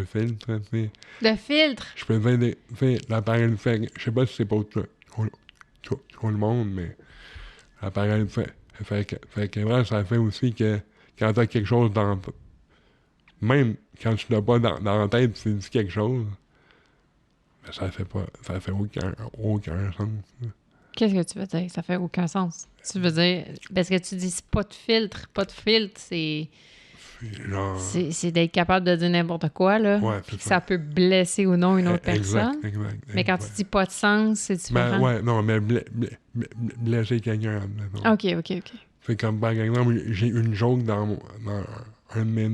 filtre, tu sais. Le filtre. Je peux dire des. Tu sais, l'appareil fait. Je sais pas si c'est pour tout le monde, mais l'appareil fait que vrai, ça fait aussi que quand t'as quelque chose dans. Même quand tu l'as pas dans la tête, tu dis quelque chose, mais ça fait aucun sens. Qu'est-ce que tu veux dire? Ça fait aucun sens. Tu veux dire... Parce que tu dis pas de filtre. Pas de filtre, c'est... Genre. C'est d'être capable de dire n'importe quoi, là. Ouais, Puis c'est que ça peut blesser ou non une autre personne. Exact. Mais quand tu dis pas de sens, c'est différent. Ben ouais, non, mais blesser quelqu'un, admettons. OK. C'est comme par exemple, j'ai une joke dans un de mes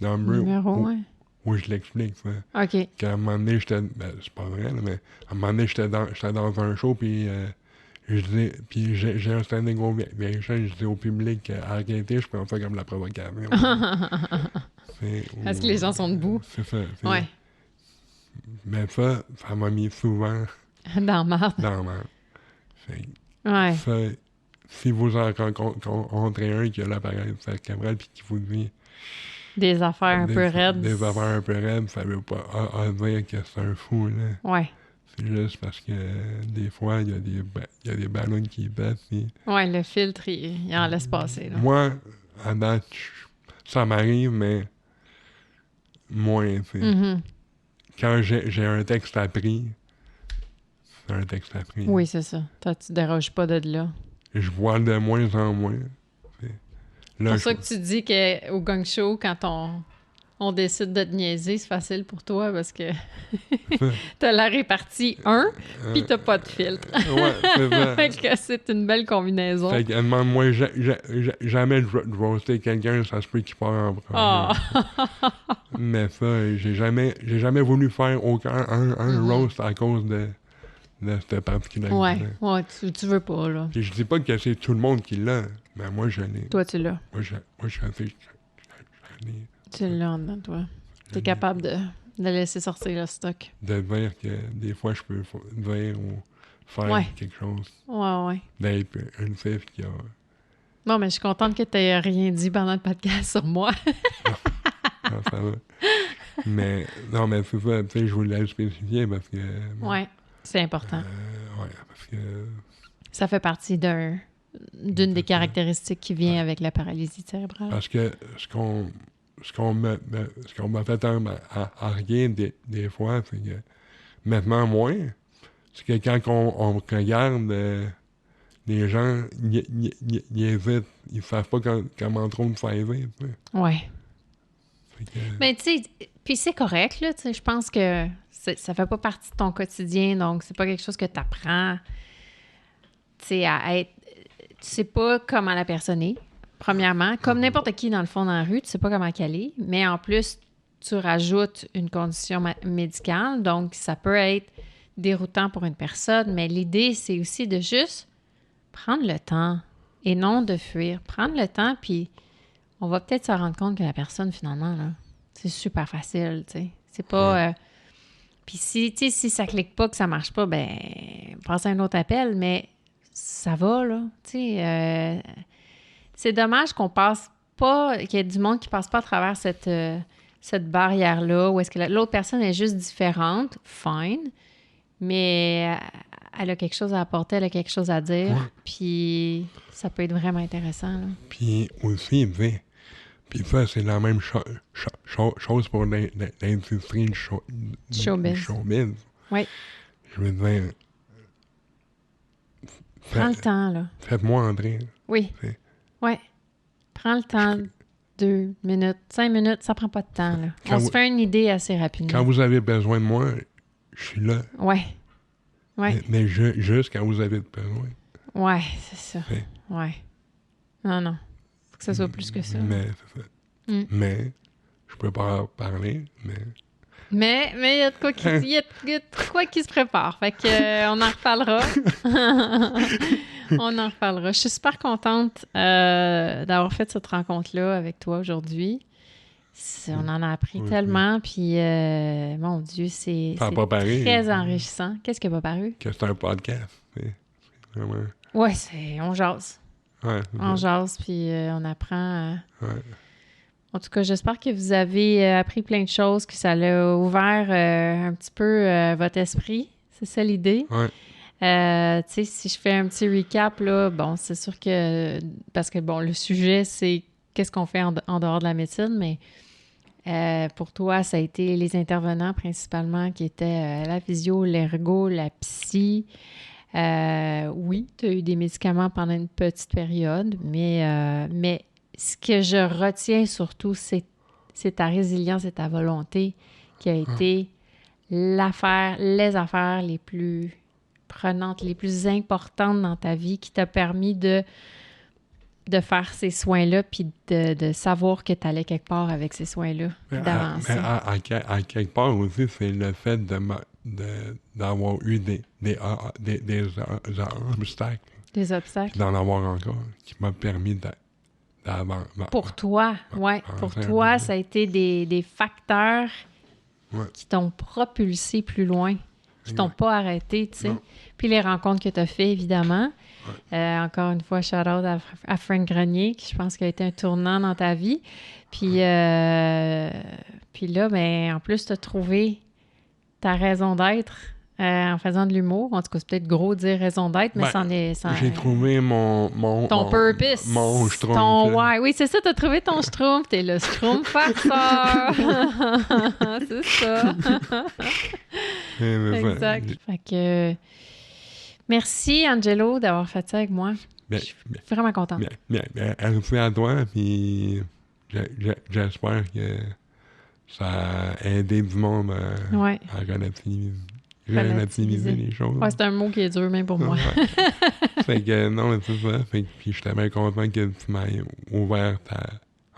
numbers Numéro, ouais. où je l'explique. Ça. OK. Qu'à un moment donné, j'étais. Ben, c'est pas vrai, là, mais à un moment donné, j'étais dans un show, puis je dis. Puis j'ai un standing ovation, je dis au public, arrêtez, je prends ça comme la provocation. Parce que les gens sont debout. C'est ça. Ouais. Mais ça m'a mis souvent Dans marde. dans ma. Fait Ouais. ça, si vous en rencontrez un qui a l'appareil de sa caméra puis qui vous dit Des affaires un peu raides. des affaires un peu raides, ça veut pas dire que c'est un fou, là. Ouais. C'est juste parce que des fois, il y a des ballons qui pètent. Puis Ouais, le filtre, il en laisse passer, là. moi, à date, ça m'arrive, mais moins, tu sais. Mhm. Quand j'ai un texte appris, c'est un texte appris. Oui, c'est ça. Toi, tu déroges pas de là. Je vois de moins en moins. C'est pour ça que tu dis qu'au gang show, quand on décide de te niaiser, c'est facile pour toi parce que t'as la répartie 1 puis t'as pas de filtre. Ouais, c'est ça. Fait que c'est une belle combinaison. Fait que demande-moi jamais de roaster quelqu'un, ça se peut qu'il part en premier. Ah! Mais ça, j'ai jamais voulu faire aucun roast à cause de cette particularité. Ouais, tu veux pas, là. Puis je dis pas que c'est tout le monde qui l'a, mais moi je l'ai. Toi, tu l'as. Moi je suis assez. Tu l'as en dedans de toi. T'es capable de laisser sortir le stock. De dire que des fois je peux dire ou faire quelque chose. Ouais. D'être une fille qui a. Bon, mais je suis contente que t'aies rien dit pendant le podcast sur moi. Non, ça va. Mais non, mais c'est ça, tu sais, je voulais le spécifier parce que. Ouais, c'est important. Ouais, parce que. Ça fait partie d'une des caractéristiques qui vient avec la paralysie cérébrale. Parce que ce qu'on m'a fait à rien des fois, c'est que maintenant moins, c'est que quand on regarde, les gens ils hésitent, ils savent pas comment trop me faire aider. Ouais. Mais tu sais, puis c'est correct, là, tu sais, je pense que ça fait pas partie de ton quotidien, donc c'est pas quelque chose que tu apprends, tu sais, à être... Tu sais pas comment la personne est, premièrement. Comme n'importe qui, dans le fond, dans la rue, tu sais pas comment qu'elle est, mais en plus, tu rajoutes une condition médicale, donc ça peut être déroutant pour une personne, mais l'idée, c'est aussi de juste prendre le temps et non de fuir. Prendre le temps, puis on va peut-être se rendre compte que la personne, finalement, là, c'est super facile, tu sais. C'est pas... Puis si ça clique pas, que ça marche pas, ben passe à un autre appel, mais ça va, là. Tu sais, c'est dommage qu'on passe pas... qu'il y ait du monde qui passe pas à travers cette barrière-là, où est-ce que l'autre personne est juste différente, fine, mais elle a quelque chose à apporter, elle a quelque chose à dire, puis ça peut être vraiment intéressant, là. Puis aussi, puis ça, c'est la même chose pour l'industrie du showbiz. Oui. Je veux dire... Prends le temps, là. Faites-moi André. Oui. Oui. Prends le temps, 2 minutes, 5 minutes, ça prend pas de temps, là. On se fait une idée assez rapidement. Quand vous avez besoin de moi, je suis là. Oui. Ouais. Mais juste quand vous avez besoin. Ouais, c'est ça. Ouais. Ouais. Non. Faut que ça soit plus que ça. Mais, c'est ça. Mm. Mais, je peux pas en parler, mais... Mais il y a de quoi il y a de quoi qui se prépare. Fait que on en reparlera. On en reparlera. Je suis super contente d'avoir fait cette rencontre-là avec toi aujourd'hui. On en a appris tellement, puis mon Dieu, c'est très enrichissant. Qu'est-ce qui n'a pas paru? Que c'est un podcast. C'est vraiment... Ouais, on jase. Ouais, On jase, puis on apprend. Ouais. En tout cas, j'espère que vous avez appris plein de choses, que ça a ouvert un petit peu votre esprit. C'est ça l'idée. Ouais. Tu sais, si je fais un petit recap, là, bon, c'est sûr que... Parce que, bon, le sujet, c'est qu'est-ce qu'on fait en dehors de la médecine, mais pour toi, ça a été les intervenants principalement qui étaient la physio, l'ergo, la psy. Oui, tu as eu des médicaments pendant une petite période, mais ce que je retiens surtout, c'est ta résilience et ta volonté qui a été les affaires les plus prenantes, les plus importantes dans ta vie, qui t'a permis de faire ces soins-là, puis de savoir que tu allais quelque part avec ces soins-là, d'avancer. À quelque part aussi, c'est le fait d'avoir eu des obstacles. Des obstacles. D'en avoir encore, qui m'a permis d'avancer. Pour toi, oui. Pour toi, ça a été des facteurs qui t'ont propulsé plus loin, qui t'ont pas arrêté, tu sais. Puis les rencontres que tu as faites, évidemment. Encore une fois, shout-out à Frank Grenier, qui je pense qu'il a été un tournant dans ta vie. Puis là, ben, en plus, tu as trouvé ta raison d'être en faisant de l'humour. En tout cas, c'est peut-être gros de dire raison d'être, mais j'ai trouvé ton purpose. Mon schtroumpf. Oui, c'est ça, t'as trouvé ton schtroumpf. T'es le schtroumpf farceur. C'est ça. Exact. Fait que... Merci, Angelo, d'avoir fait ça avec moi. Je suis vraiment contente. Bien. Merci à toi, puis j'espère que ça a aidé du monde à relativiser les choses. Ouais, c'est un mot qui est dur, même pour moi. Fait que, non, c'est ça. Fait que, puis j'étais bien content que tu m'aies ouvert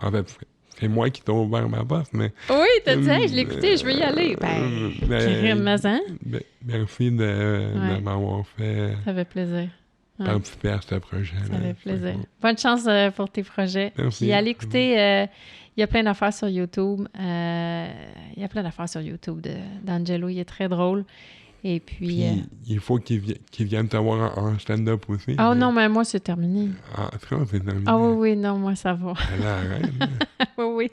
En fait, c'est moi qui t'ai ouvert ma porte, mais... Oui, t'as dit, hey, je l'ai écouté, je veux y aller. Merci de m'avoir fait... Ça fait plaisir. Participer à ce projet-là. Ça fait plaisir. Bonne chance pour tes projets. Merci. Puis allez écouter, il y a plein d'affaires sur YouTube. D'Angelo, il est très drôle. Et puis il faut qu'il vienne te voir en stand-up aussi. Oh non, mais moi, c'est terminé. Ah, c'est terminé. Ah oui, non, moi, ça va. Là, arrête. Oui.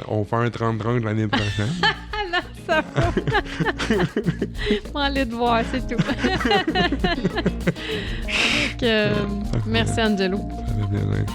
On fait un 30-30 l'année prochaine. Là, ça va. On va aller te voir, c'est tout. Donc, merci, Angelo. Ça fait plaisir.